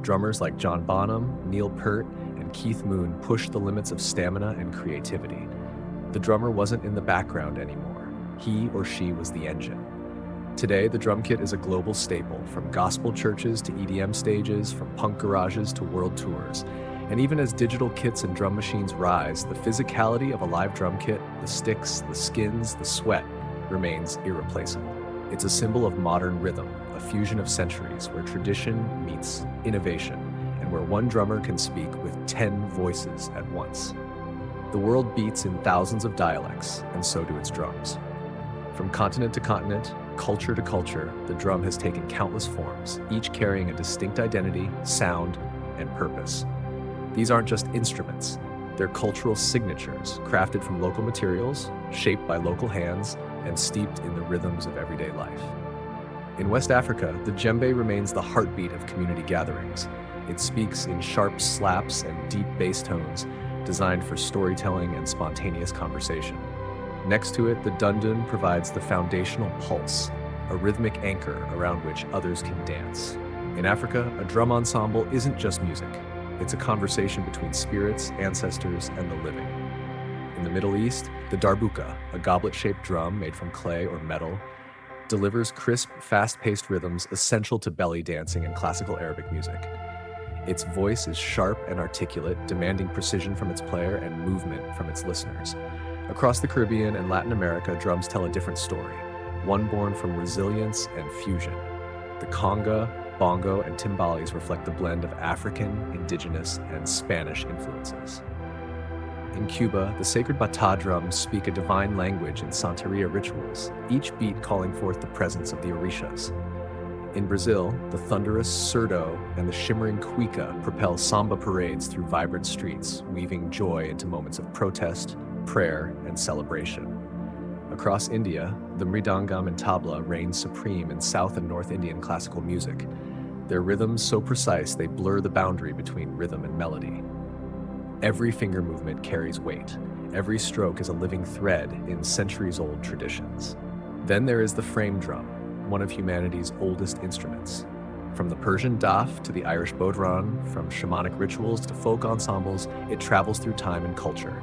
Drummers like John Bonham, Neil Peart, and Keith Moon pushed the limits of stamina and creativity. The drummer wasn't in the background anymore. He or she was the engine. Today, the drum kit is a global staple, from gospel churches to EDM stages, from punk garages to world tours. And even as digital kits and drum machines rise, the physicality of a live drum kit, the sticks, the skins, the sweat, remains irreplaceable. It's a symbol of modern rhythm, a fusion of centuries where tradition meets innovation, and where one drummer can speak with 10 voices at once. The world beats in thousands of dialects, and so do its drums. From continent to continent, culture to culture, the drum has taken countless forms, each carrying a distinct identity, sound, and purpose. These aren't just instruments, they're cultural signatures, crafted from local materials, shaped by local hands, and steeped in the rhythms of everyday life. In West Africa, the djembe remains the heartbeat of community gatherings. It speaks in sharp slaps and deep bass tones, designed for storytelling and spontaneous conversation. Next to it, the dundun provides the foundational pulse, a rhythmic anchor around which others can dance. In Africa, a drum ensemble isn't just music. It's a conversation between spirits, ancestors, and the living. In the Middle East, the darbuka, a goblet-shaped drum made from clay or metal, delivers crisp, fast-paced rhythms essential to belly dancing and classical Arabic music. Its voice is sharp and articulate, demanding precision from its player and movement from its listeners. Across the Caribbean and Latin America, drums tell a different story, one born from resilience and fusion. The conga, bongo, and timbales reflect the blend of African, indigenous, and Spanish influences. In Cuba, the sacred bata drums speak a divine language in Santeria rituals, each beat calling forth the presence of the orishas. In Brazil, the thunderous surdo and the shimmering cuica propel samba parades through vibrant streets, weaving joy into moments of protest, prayer, and celebration. Across India, the mridangam and tabla reign supreme in South and North Indian classical music, their rhythms so precise they blur the boundary between rhythm and melody. Every finger movement carries weight. Every stroke is a living thread in centuries-old traditions. Then there is the frame drum, one of humanity's oldest instruments. From the Persian daf to the Irish bodhran, from shamanic rituals to folk ensembles, it travels through time and culture.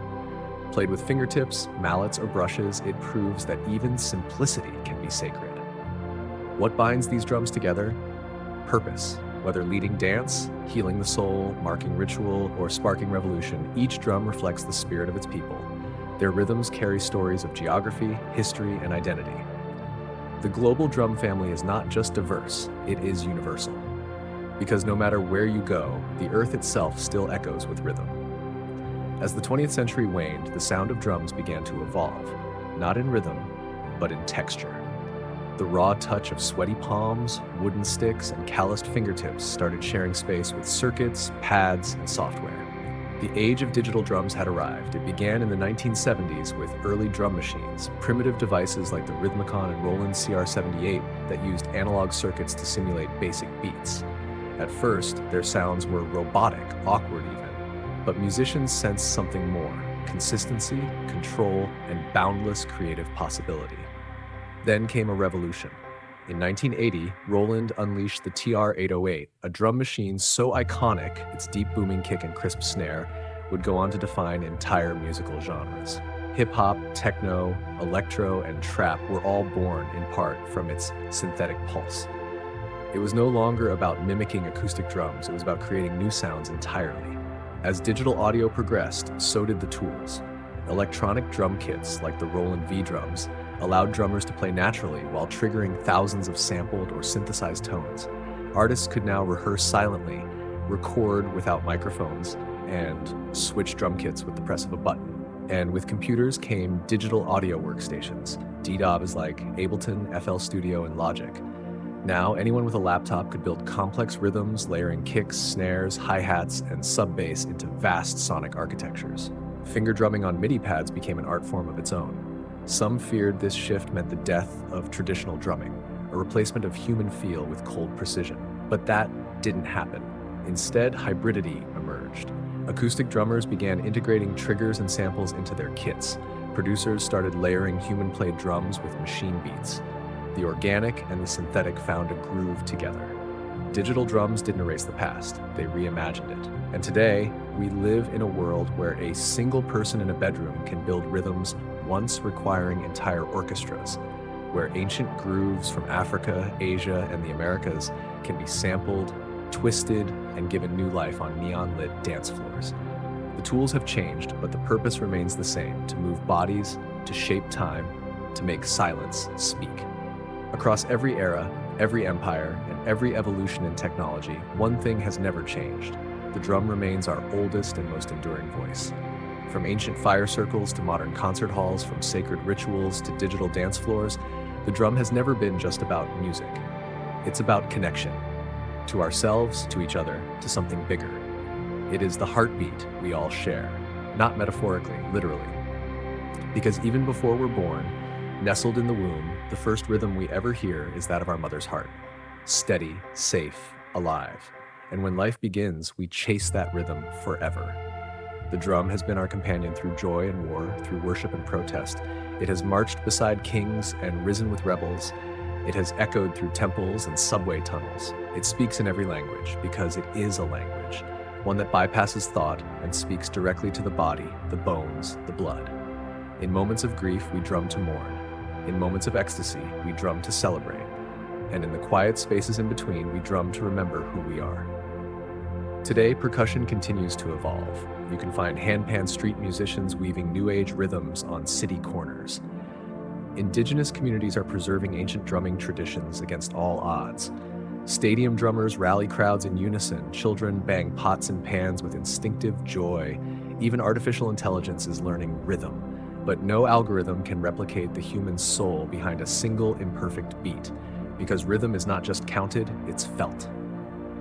Played with fingertips, mallets, or brushes, it proves that even simplicity can be sacred. What binds these drums together? Purpose. Whether leading dance, healing the soul, marking ritual, or sparking revolution, each drum reflects the spirit of its people. Their rhythms carry stories of geography, history, and identity. The global drum family is not just diverse, it is universal. Because no matter where you go, the earth itself still echoes with rhythm. As the 20th century waned, the sound of drums began to evolve, not in rhythm, but in texture. The raw touch of sweaty palms, wooden sticks, and calloused fingertips started sharing space with circuits, pads, and software. The age of digital drums had arrived. It began in the 1970s with early drum machines, primitive devices like the Rhythmicon and Roland CR78 that used analog circuits to simulate basic beats. At first, their sounds were robotic, awkward even. But musicians sensed something more: consistency, control, and boundless creative possibility. Then came a revolution. In 1980, Roland unleashed the TR-808, a drum machine so iconic its deep booming kick and crisp snare would go on to define entire musical genres. Hip-hop, techno, electro, and trap were all born in part from its synthetic pulse. It was no longer about mimicking acoustic drums, it was about creating new sounds entirely. As digital audio progressed, so did the tools. Electronic drum kits, like the Roland V drums, allowed drummers to play naturally while triggering thousands of sampled or synthesized tones. Artists could now rehearse silently, record without microphones, and switch drum kits with the press of a button. And with computers came digital audio workstations, DAWs like Ableton, FL Studio, and Logic. Now, anyone with a laptop could build complex rhythms, layering kicks, snares, hi-hats, and sub-bass into vast sonic architectures. Finger drumming on MIDI pads became an art form of its own. Some feared this shift meant the death of traditional drumming, a replacement of human feel with cold precision. But that didn't happen. Instead, hybridity emerged. Acoustic drummers began integrating triggers and samples into their kits. Producers started layering human-played drums with machine beats. The organic and the synthetic found a groove together. Digital drums didn't erase the past, they reimagined it. And today, we live in a world where a single person in a bedroom can build rhythms once requiring entire orchestras, where ancient grooves from Africa, Asia, and the Americas can be sampled, twisted, and given new life on neon-lit dance floors. The tools have changed, but the purpose remains the same: to move bodies, to shape time, to make silence speak. Across every era, every empire, and every evolution in technology, one thing has never changed. The drum remains our oldest and most enduring voice. From ancient fire circles to modern concert halls, from sacred rituals to digital dance floors, the drum has never been just about music. It's about connection. To ourselves, to each other, to something bigger. It is the heartbeat we all share. Not metaphorically, literally. Because even before we're born, nestled in the womb, the first rhythm we ever hear is that of our mother's heart. Steady, safe, alive. And when life begins, we chase that rhythm forever. The drum has been our companion through joy and war, through worship and protest. It has marched beside kings and risen with rebels. It has echoed through temples and subway tunnels. It speaks in every language because it is a language, one that bypasses thought and speaks directly to the body, the bones, the blood. In moments of grief, we drum to mourn. In moments of ecstasy, we drum to celebrate. And in the quiet spaces in between, we drum to remember who we are. Today, percussion continues to evolve. You can find handpan street musicians weaving new age rhythms on city corners. Indigenous communities are preserving ancient drumming traditions against all odds. Stadium drummers rally crowds in unison. Children bang pots and pans with instinctive joy. Even artificial intelligence is learning rhythm, but no algorithm can replicate the human soul behind a single imperfect beat, because rhythm is not just counted, it's felt.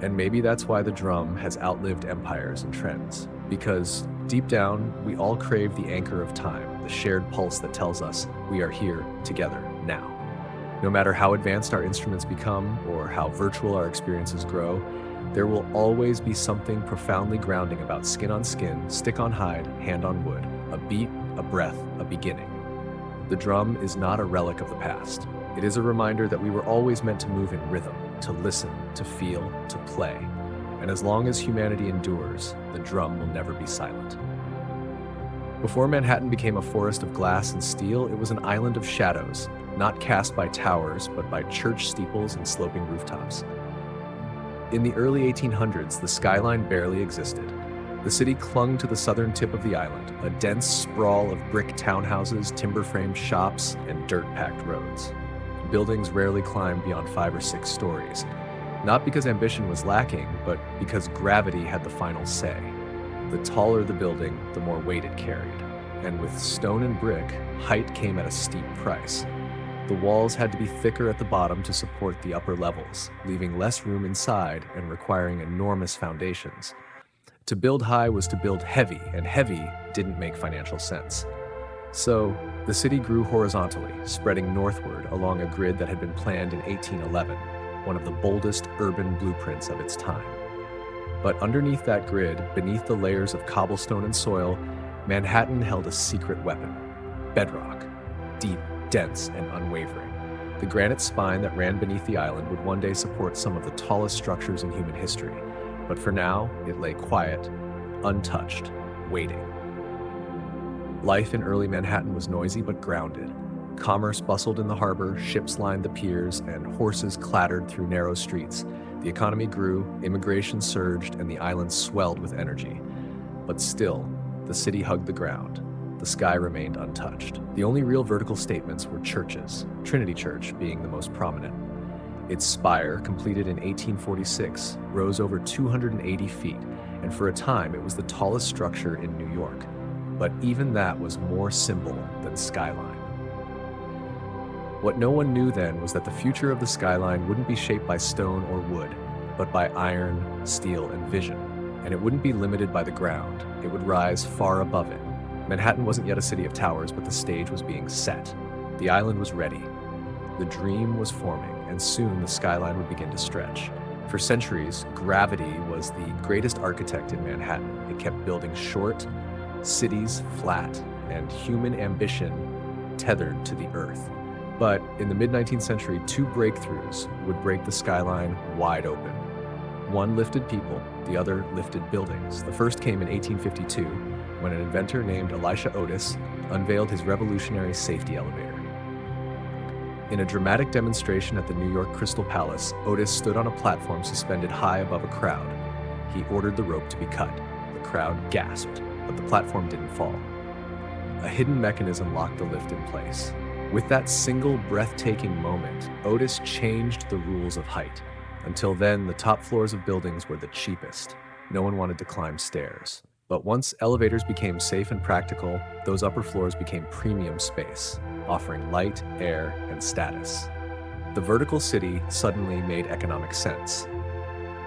And maybe that's why the drum has outlived empires and trends, because deep down, we all crave the anchor of time, the shared pulse that tells us we are here together now. No matter how advanced our instruments become or how virtual our experiences grow, there will always be something profoundly grounding about skin on skin, stick on hide, hand on wood, a beat, a breath, a beginning. The drum is not a relic of the past. It is a reminder that we were always meant to move in rhythm, to listen, to feel, to play. And as long as humanity endures, the drum will never be silent. Before Manhattan became a forest of glass and steel, it was an island of shadows, not cast by towers, but by church steeples and sloping rooftops. In the early 1800s, the skyline barely existed. The city clung to the southern tip of the island, a dense sprawl of brick townhouses, timber-framed shops, and dirt-packed roads. Buildings rarely climbed beyond 5 or 6 stories, not because ambition was lacking, but because gravity had the final say. The taller the building, the more weight it carried. And with stone and brick, height came at a steep price. The walls had to be thicker at the bottom to support the upper levels, leaving less room inside and requiring enormous foundations. To build high was to build heavy, and heavy didn't make financial sense. So, the city grew horizontally, spreading northward along a grid that had been planned in 1811, one of the boldest urban blueprints of its time. But underneath that grid, beneath the layers of cobblestone and soil, Manhattan held a secret weapon: bedrock, deep, dense, and unwavering. The granite spine that ran beneath the island would one day support some of the tallest structures in human history, but for now, it lay quiet, untouched, waiting. Life in early Manhattan was noisy but grounded. Commerce bustled in the harbor, ships lined the piers, and horses clattered through narrow streets. The economy grew, immigration surged, and the island swelled with energy. But still, the city hugged the ground. The sky remained untouched. The only real vertical statements were churches, Trinity Church being the most prominent. Its spire, completed in 1846, rose over 280 feet, and for a time it was the tallest structure in New York. But even that was more symbol than skyline. What no one knew then was that the future of the skyline wouldn't be shaped by stone or wood, but by iron, steel, and vision. And it wouldn't be limited by the ground. It would rise far above it. Manhattan wasn't yet a city of towers, but the stage was being set. The island was ready. The dream was forming, and soon the skyline would begin to stretch. For centuries, gravity was the greatest architect in Manhattan. It kept building short, cities flat, and human ambition tethered to the earth. But in the mid-19th century, 2 breakthroughs would break the skyline wide open. One lifted people, the other lifted buildings. The first came in 1852, when an inventor named Elisha Otis unveiled his revolutionary safety elevator. In a dramatic demonstration at the New York Crystal Palace, Otis stood on a platform suspended high above a crowd. He ordered the rope to be cut. The crowd gasped, but the platform didn't fall. A hidden mechanism locked the lift in place. With that single breathtaking moment, Otis changed the rules of height. Until then, the top floors of buildings were the cheapest. No one wanted to climb stairs. But once elevators became safe and practical, those upper floors became premium space, offering light, air, and status. The vertical city suddenly made economic sense.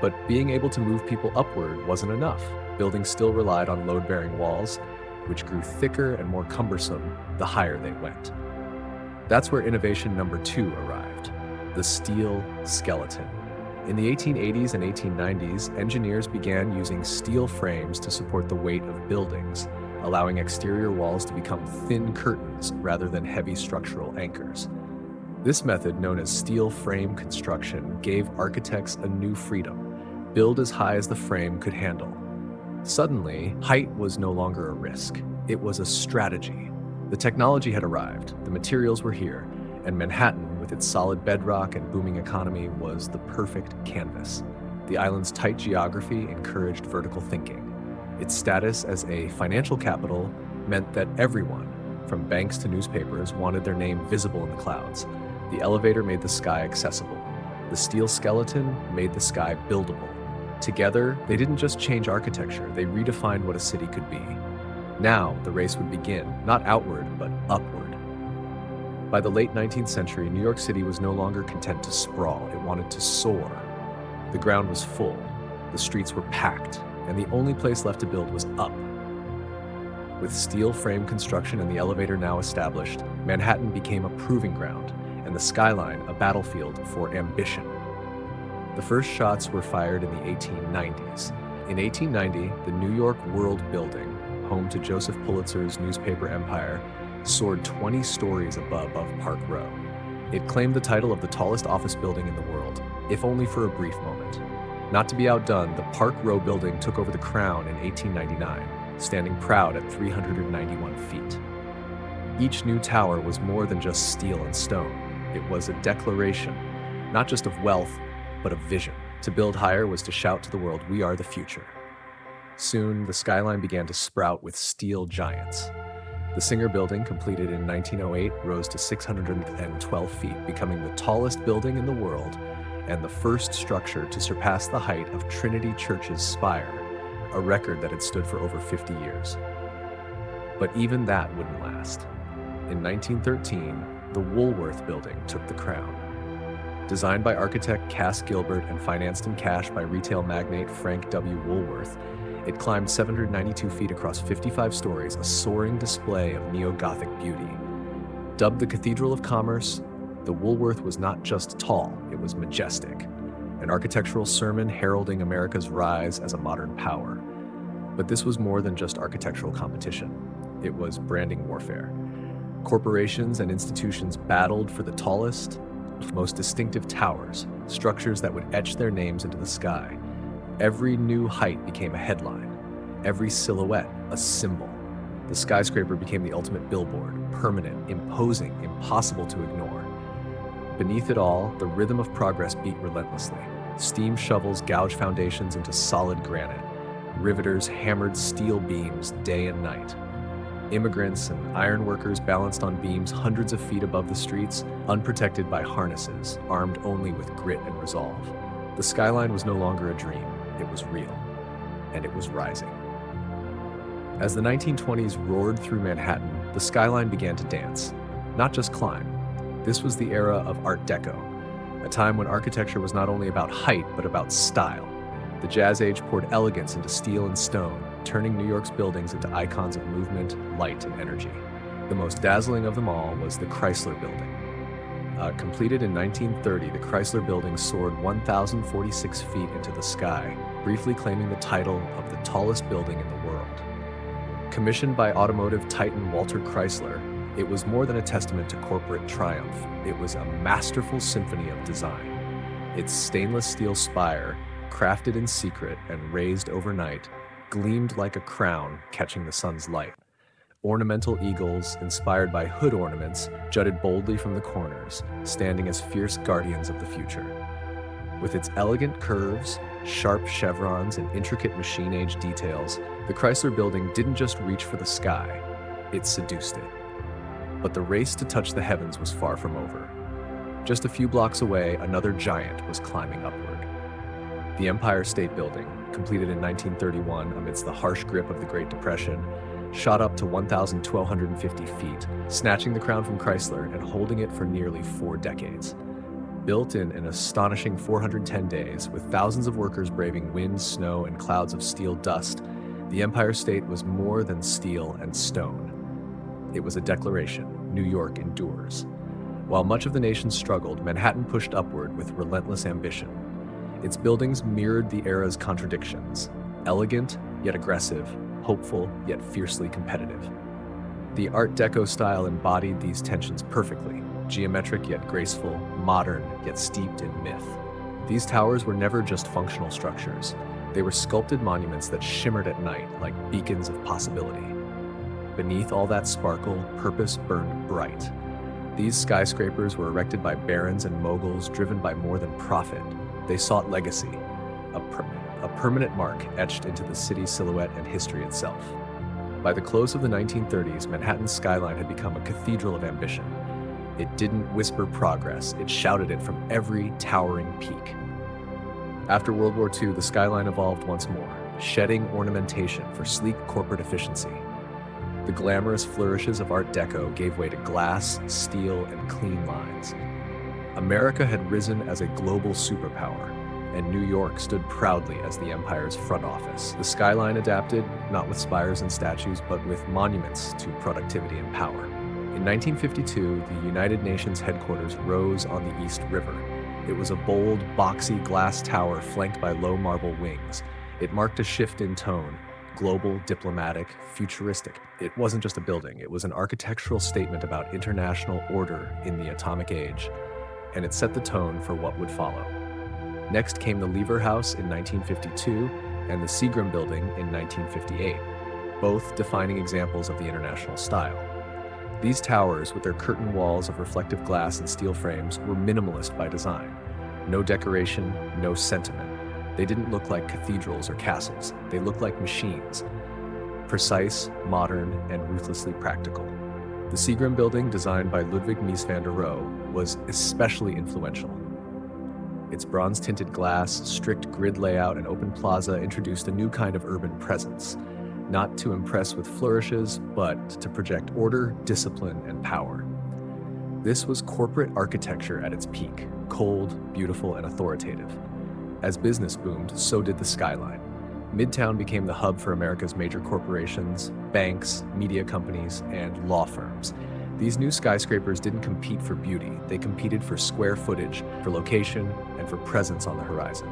But being able to move people upward wasn't enough. Buildings still relied on load-bearing walls, which grew thicker and more cumbersome the higher they went. That's where innovation number 2 arrived: the steel skeleton. In the 1880s and 1890s, engineers began using steel frames to support the weight of buildings, allowing exterior walls to become thin curtains rather than heavy structural anchors. This method, known as steel frame construction, gave architects a new freedom: build as high as the frame could handle. Suddenly, height was no longer a risk. It was a strategy. The technology had arrived, the materials were here, and Manhattan, with its solid bedrock and booming economy, was the perfect canvas. The island's tight geography encouraged vertical thinking. Its status as a financial capital meant that everyone, from banks to newspapers, wanted their name visible in the clouds. The elevator made the sky accessible. The steel skeleton made the sky buildable. Together, they didn't just change architecture, they redefined what a city could be. Now, the race would begin, not outward, but upward. By the late 19th century, New York City was no longer content to sprawl, it wanted to soar. The ground was full, the streets were packed, and the only place left to build was up. With steel frame construction and the elevator now established, Manhattan became a proving ground, and the skyline a battlefield for ambition. The first shots were fired in the 1890s. In 1890, the New York World Building, home to Joseph Pulitzer's newspaper empire, soared 20 stories above Park Row. It claimed the title of the tallest office building in the world, if only for a brief moment. Not to be outdone, the Park Row building took over the crown in 1899, standing proud at 391 feet. Each new tower was more than just steel and stone. It was a declaration, not just of wealth, but of vision. To build higher was to shout to the world, "We are the future." Soon, the skyline began to sprout with steel giants. The Singer Building, completed in 1908, rose to 612 feet, becoming the tallest building in the world and the first structure to surpass the height of Trinity Church's spire, a record that had stood for over 50 years. But even that wouldn't last. In 1913, the Woolworth Building took the crown. Designed by architect Cass Gilbert and financed in cash by retail magnate Frank W. Woolworth, it climbed 792 feet across 55 stories, a soaring display of neo-Gothic beauty. Dubbed the Cathedral of Commerce, the Woolworth was not just tall, it was majestic, an architectural sermon heralding America's rise as a modern power. But this was more than just architectural competition. It was branding warfare. Corporations and institutions battled for the tallest, most distinctive towers, structures that would etch their names into the sky. Every new height became a headline, every silhouette a symbol. The skyscraper became the ultimate billboard, permanent, imposing, impossible to ignore. Beneath it all, the rhythm of progress beat relentlessly. Steam shovels gouged foundations into solid granite. Riveters hammered steel beams day and night. Immigrants and iron workers balanced on beams hundreds of feet above the streets, unprotected by harnesses, armed only with grit and resolve. The skyline was no longer a dream, it was real, and it was rising. As the 1920s roared through Manhattan, the skyline began to dance, not just climb. This was the era of Art Deco, a time when architecture was not only about height, but about style. The Jazz Age poured elegance into steel and stone, turning New York's buildings into icons of movement, light, and energy. The most dazzling of them all was the Chrysler Building. Completed in 1930, the Chrysler Building soared 1,046 feet into the sky, briefly claiming the title of the tallest building in the world. Commissioned by automotive titan Walter Chrysler, it was more than a testament to corporate triumph. It was a masterful symphony of design. Its stainless steel spire, crafted in secret and raised overnight, gleamed like a crown catching the sun's light. Ornamental eagles, inspired by hood ornaments, jutted boldly from the corners, standing as fierce guardians of the future. With its elegant curves, sharp chevrons, and intricate machine-age details, the Chrysler Building didn't just reach for the sky, it seduced it. But the race to touch the heavens was far from over. Just a few blocks away, another giant was climbing upward. The Empire State Building, completed in 1931 amidst the harsh grip of the Great Depression, shot up to 1,250 feet, snatching the crown from Chrysler and holding it for nearly 4 decades. Built in an astonishing 410 days, with thousands of workers braving wind, snow, and clouds of steel dust, the Empire State was more than steel and stone. It was a declaration: New York endures. While much of the nation struggled, Manhattan pushed upward with relentless ambition. Its buildings mirrored the era's contradictions: elegant yet aggressive, hopeful yet fiercely competitive. The Art Deco style embodied these tensions perfectly: geometric yet graceful, modern yet steeped in myth. These towers were never just functional structures. They were sculpted monuments that shimmered at night like beacons of possibility. Beneath all that sparkle, purpose burned bright. These skyscrapers were erected by barons and moguls driven by more than profit. They sought legacy, a permanent mark etched into the city's silhouette and history itself. By the close of the 1930s, Manhattan's skyline had become a cathedral of ambition. It didn't whisper progress, it shouted it from every towering peak. After World War II, the skyline evolved once more, shedding ornamentation for sleek corporate efficiency. The glamorous flourishes of Art Deco gave way to glass, steel, and clean lines. America had risen as a global superpower, and New York stood proudly as the empire's front office. The skyline adapted, not with spires and statues, but with monuments to productivity and power. In 1952, the United Nations headquarters rose on the East River. It was a bold, boxy glass tower flanked by low marble wings. It marked a shift in tone, global, diplomatic, futuristic. It wasn't just a building, it was an architectural statement about international order in the atomic age, and it set the tone for what would follow. Next came the Lever House in 1952 and the Seagram Building in 1958, both defining examples of the international style. These towers, with their curtain walls of reflective glass and steel frames, were minimalist by design. No decoration, no sentiment. They didn't look like cathedrals or castles. They looked like machines. Precise, modern, and ruthlessly practical. The Seagram Building, designed by Ludwig Mies van der Rohe, was especially influential. Its bronze-tinted glass, strict grid layout, and open plaza introduced a new kind of urban presence, not to impress with flourishes, but to project order, discipline, and power. This was corporate architecture at its peak, cold, beautiful, and authoritative. As business boomed, so did the skyline. Midtown became the hub for America's major corporations, banks, media companies, and law firms. These new skyscrapers didn't compete for beauty, they competed for square footage, for location, and for presence on the horizon.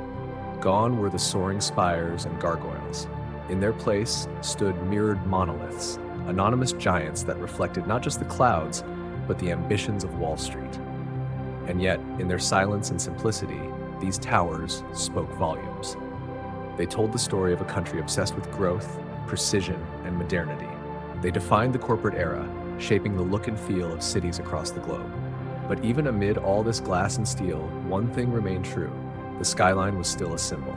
Gone were the soaring spires and gargoyles. In their place stood mirrored monoliths, anonymous giants that reflected not just the clouds, but the ambitions of Wall Street. And yet, in their silence and simplicity, these towers spoke volumes. They told the story of a country obsessed with growth, precision, and modernity. They defined the corporate era, shaping the look and feel of cities across the globe. But even amid all this glass and steel, one thing remained true. The skyline was still a symbol.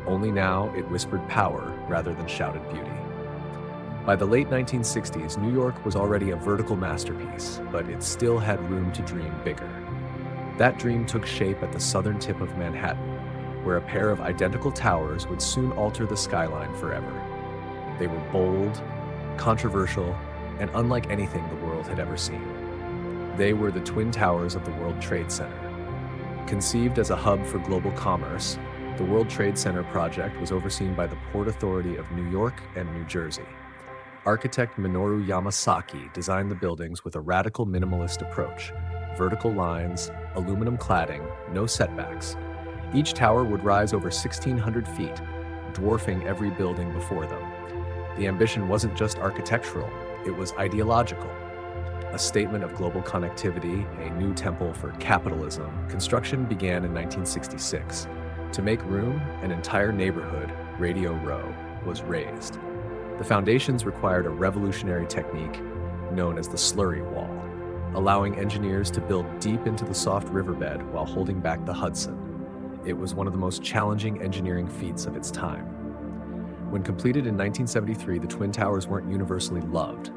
Only now it whispered power rather than shouted beauty. By the late 1960s, New York was already a vertical masterpiece, but it still had room to dream bigger. That dream took shape at the southern tip of Manhattan, where a pair of identical towers would soon alter the skyline forever. They were bold, controversial, and unlike anything the world had ever seen. They were the Twin Towers of the World Trade Center. Conceived as a hub for global commerce, the World Trade Center project was overseen by the Port Authority of New York and New Jersey. Architect Minoru Yamasaki designed the buildings with a radical minimalist approach: vertical lines, aluminum cladding, no setbacks. Each tower would rise over 1,600 feet, dwarfing every building before them. The ambition wasn't just architectural, it was ideological. A statement of global connectivity, a new temple for capitalism. Construction began in 1966. To make room, an entire neighborhood, Radio Row, was raised. The foundations required a revolutionary technique known as the slurry wall, allowing engineers to build deep into the soft riverbed while holding back the Hudson. It was one of the most challenging engineering feats of its time. When completed in 1973, the Twin Towers weren't universally loved.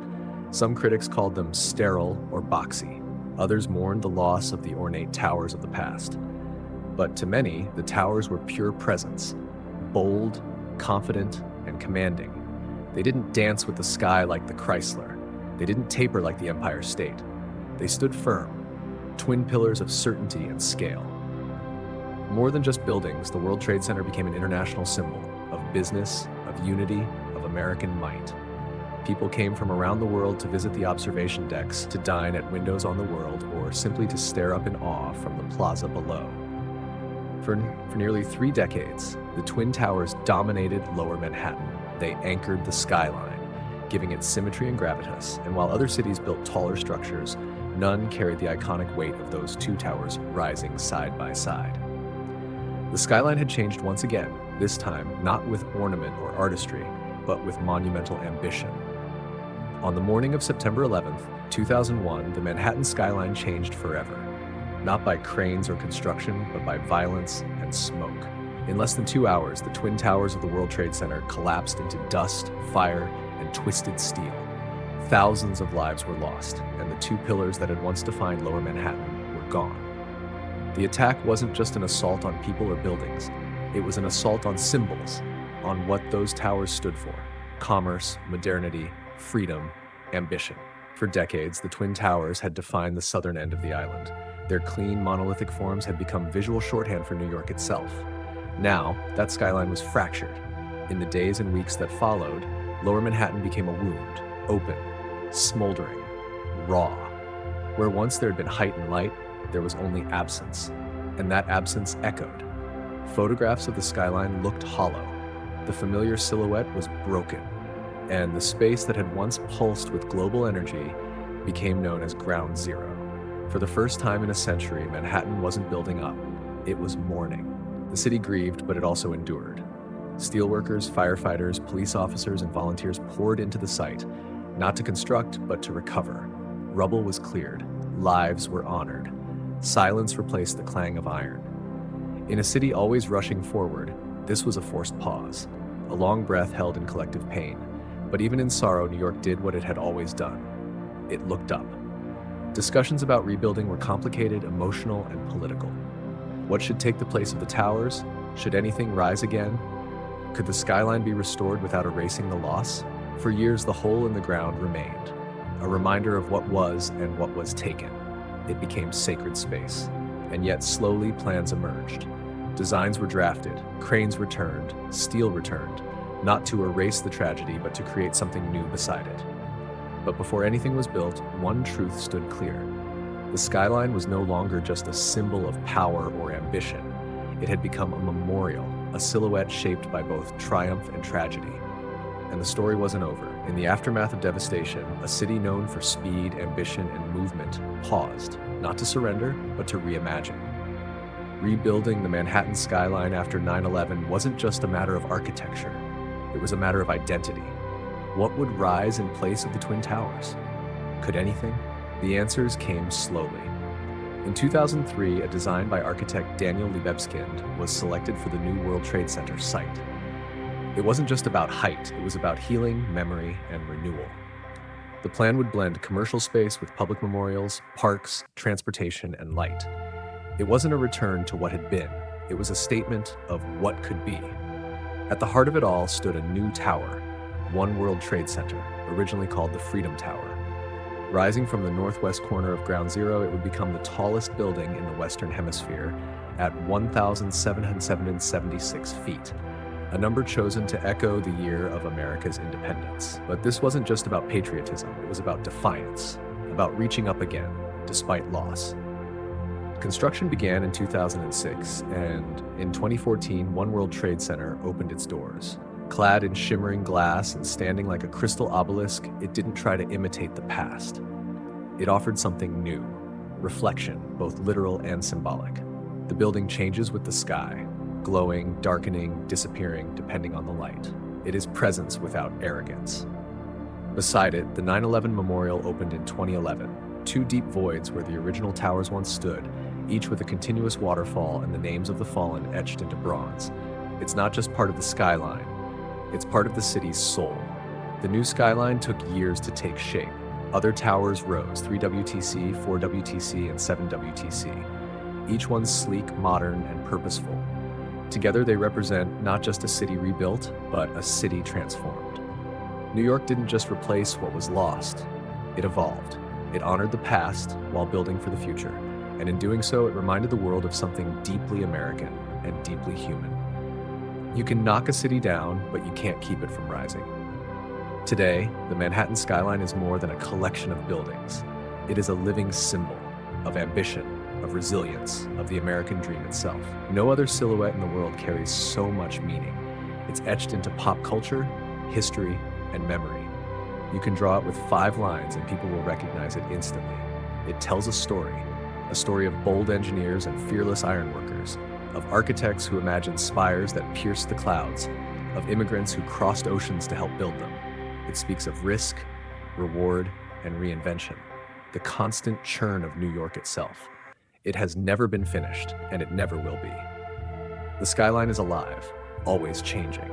Some critics called them sterile or boxy. Others mourned the loss of the ornate towers of the past. But to many, the towers were pure presence, bold, confident, and commanding. They didn't dance with the sky like the Chrysler. They didn't taper like the Empire State. They stood firm, twin pillars of certainty and scale. More than just buildings, the World Trade Center became an international symbol of business, of unity, of American might. People came from around the world to visit the observation decks, to dine at Windows on the World, or simply to stare up in awe from the plaza below. For nearly 3 decades, the Twin Towers dominated Lower Manhattan. They anchored the skyline, giving it symmetry and gravitas, and while other cities built taller structures, none carried the iconic weight of those 2 towers rising side by side. The skyline had changed once again, this time not with ornament or artistry, but with monumental ambition. On the morning of September 11th, 2001, the Manhattan skyline changed forever. Not by cranes or construction, but by violence and smoke. In less than 2 hours, the Twin Towers of the World Trade Center collapsed into dust, fire, and twisted steel. Thousands of lives were lost, and the 2 pillars that had once defined Lower Manhattan were gone. The attack wasn't just an assault on people or buildings. It was an assault on symbols, on what those towers stood for: commerce, modernity, freedom, Ambition. For decades, the Twin Towers had defined the southern end of the island. Their clean, monolithic forms had become visual shorthand for New York itself. Now, that skyline was fractured. In the days and weeks that followed, Lower Manhattan became a wound, open, smoldering, raw. Where once there had been height and light, there was only absence. And that absence echoed. Photographs of the skyline looked hollow. The familiar silhouette was broken. And the space that had once pulsed with global energy became known as Ground Zero. For the first time in a century, Manhattan wasn't building up. It was mourning. The city grieved, but it also endured. Steelworkers, firefighters, police officers, and volunteers poured into the site, not to construct, but to recover. Rubble was cleared. Lives were honored. Silence replaced the clang of iron. In a city always rushing forward, this was a forced pause, a long breath held in collective pain. But even in sorrow, New York did what it had always done. It looked up. Discussions about rebuilding were complicated, emotional, and political. What should take the place of the towers? Should anything rise again? Could the skyline be restored without erasing the loss? For years, the hole in the ground remained, a reminder of what was and what was taken. It became sacred space. And yet, slowly, plans emerged. Designs were drafted, cranes returned, steel returned, not to erase the tragedy, but to create something new beside it. But before anything was built, one truth stood clear. The skyline was no longer just a symbol of power or ambition. It had become a memorial, a silhouette shaped by both triumph and tragedy. And the story wasn't over. In the aftermath of devastation, a city known for speed, ambition, and movement paused, not to surrender, but to reimagine. Rebuilding the Manhattan skyline after 9/11 wasn't just a matter of architecture. It was a matter of identity. What would rise in place of the Twin Towers? Could anything? The answers came slowly. In 2003, a design by architect Daniel Libeskind was selected for the new World Trade Center site. It wasn't just about height, it was about healing, memory, and renewal. The plan would blend commercial space with public memorials, parks, transportation, and light. It wasn't a return to what had been, it was a statement of what could be. At the heart of it all stood a new tower, One World Trade Center, originally called the Freedom Tower. Rising from the northwest corner of Ground Zero, it would become the tallest building in the Western Hemisphere at 1,776 feet, a number chosen to echo the year of America's independence. But this wasn't just about patriotism, it was about defiance, about reaching up again, despite loss. Construction began in 2006, and in 2014, One World Trade Center opened its doors. Clad in shimmering glass and standing like a crystal obelisk, it didn't try to imitate the past. It offered something new, reflection, both literal and symbolic. The building changes with the sky, glowing, darkening, disappearing, depending on the light. It is presence without arrogance. Beside it, the 9/11 Memorial opened in 2011, two deep voids where the original towers once stood, each with a continuous waterfall and the names of the fallen etched into bronze. It's not just part of the skyline, it's part of the city's soul. The new skyline took years to take shape. Other towers rose, 3WTC, 4WTC, and 7WTC. Each one sleek, modern, and purposeful. Together they represent not just a city rebuilt, but a city transformed. New York didn't just replace what was lost, it evolved. It honored the past while building for the future. And in doing so, it reminded the world of something deeply American and deeply human. You can knock a city down, but you can't keep it from rising. Today, the Manhattan skyline is more than a collection of buildings. It is a living symbol of ambition, of resilience, of the American dream itself. No other silhouette in the world carries so much meaning. It's etched into pop culture, history, and memory. You can draw it with 5 lines and people will recognize it instantly. It tells a story of bold engineers and fearless ironworkers, of architects who imagined spires that pierced the clouds, of immigrants who crossed oceans to help build them. It speaks of risk, reward, and reinvention, the constant churn of New York itself. It has never been finished, and it never will be. The skyline is alive, always changing.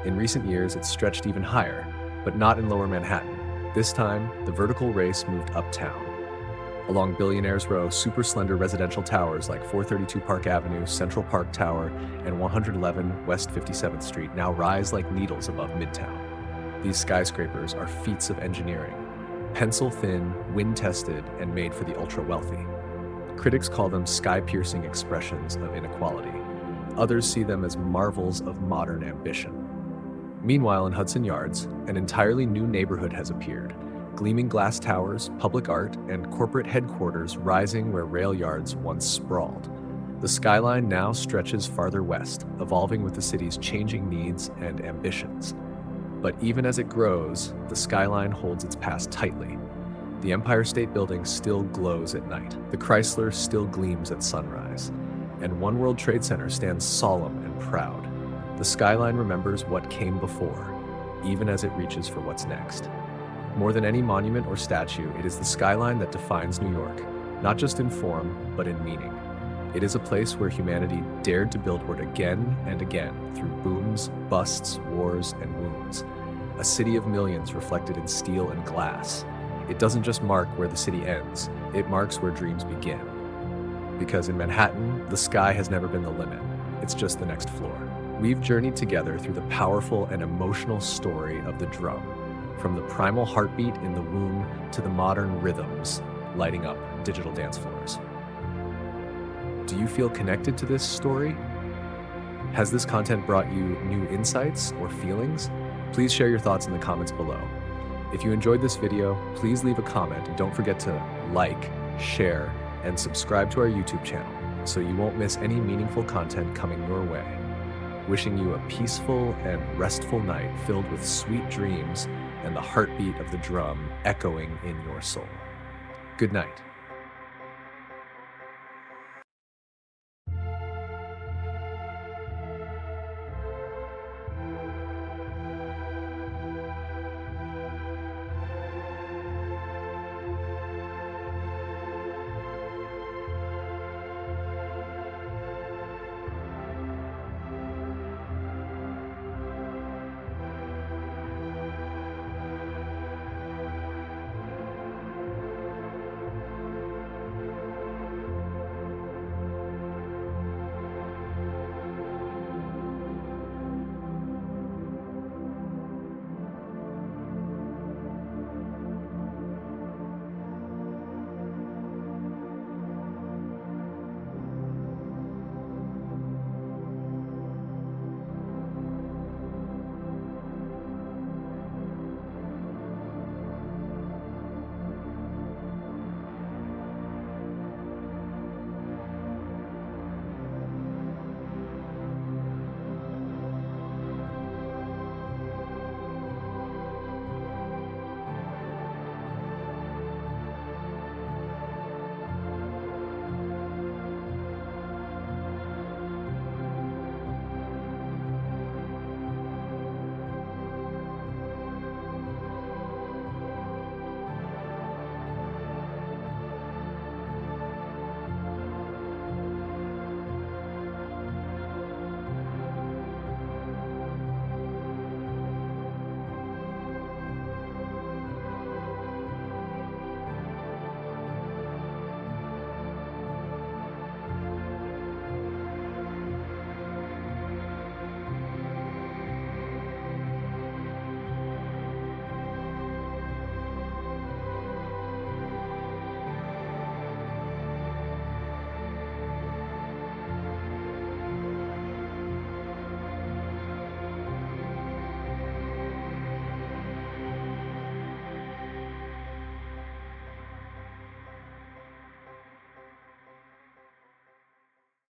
In recent years, it's stretched even higher, but not in Lower Manhattan. This time, the vertical race moved uptown. Along Billionaire's Row, super slender residential towers like 432 Park Avenue, Central Park Tower, and 111 West 57th Street now rise like needles above Midtown. These skyscrapers are feats of engineering, Pencil-thin, wind-tested, and made for the ultra-wealthy. Critics call them sky-piercing expressions of inequality. Others see them as marvels of modern ambition. Meanwhile, in Hudson Yards, an entirely new neighborhood has appeared. Gleaming glass towers, public art, and corporate headquarters rising where rail yards once sprawled. The skyline now stretches farther west, evolving with the city's changing needs and ambitions. But even as it grows, the skyline holds its past tightly. The Empire State Building still glows at night. The Chrysler still gleams at sunrise. And One World Trade Center stands solemn and proud. The skyline remembers what came before, even as it reaches for what's next. More than any monument or statue, it is the skyline that defines New York, not just in form, but in meaning. It is a place where humanity dared to buildward again and again through booms, busts, wars, and wounds. A city of millions reflected in steel and glass. It doesn't just mark where the city ends, it marks where dreams begin. Because in Manhattan, the sky has never been the limit, it's just the next floor. We've journeyed together through the powerful and emotional story of the drum, from the primal heartbeat in the womb to the modern rhythms lighting up digital dance floors. Do you feel connected to this story? Has this content brought you new insights or feelings? Please share your thoughts in the comments below. If you enjoyed this video, please leave a comment and don't forget to like, share, and subscribe to our YouTube channel so you won't miss any meaningful content coming your way. Wishing you a peaceful and restful night filled with sweet dreams and the heartbeat of the drum echoing in your soul. Good night.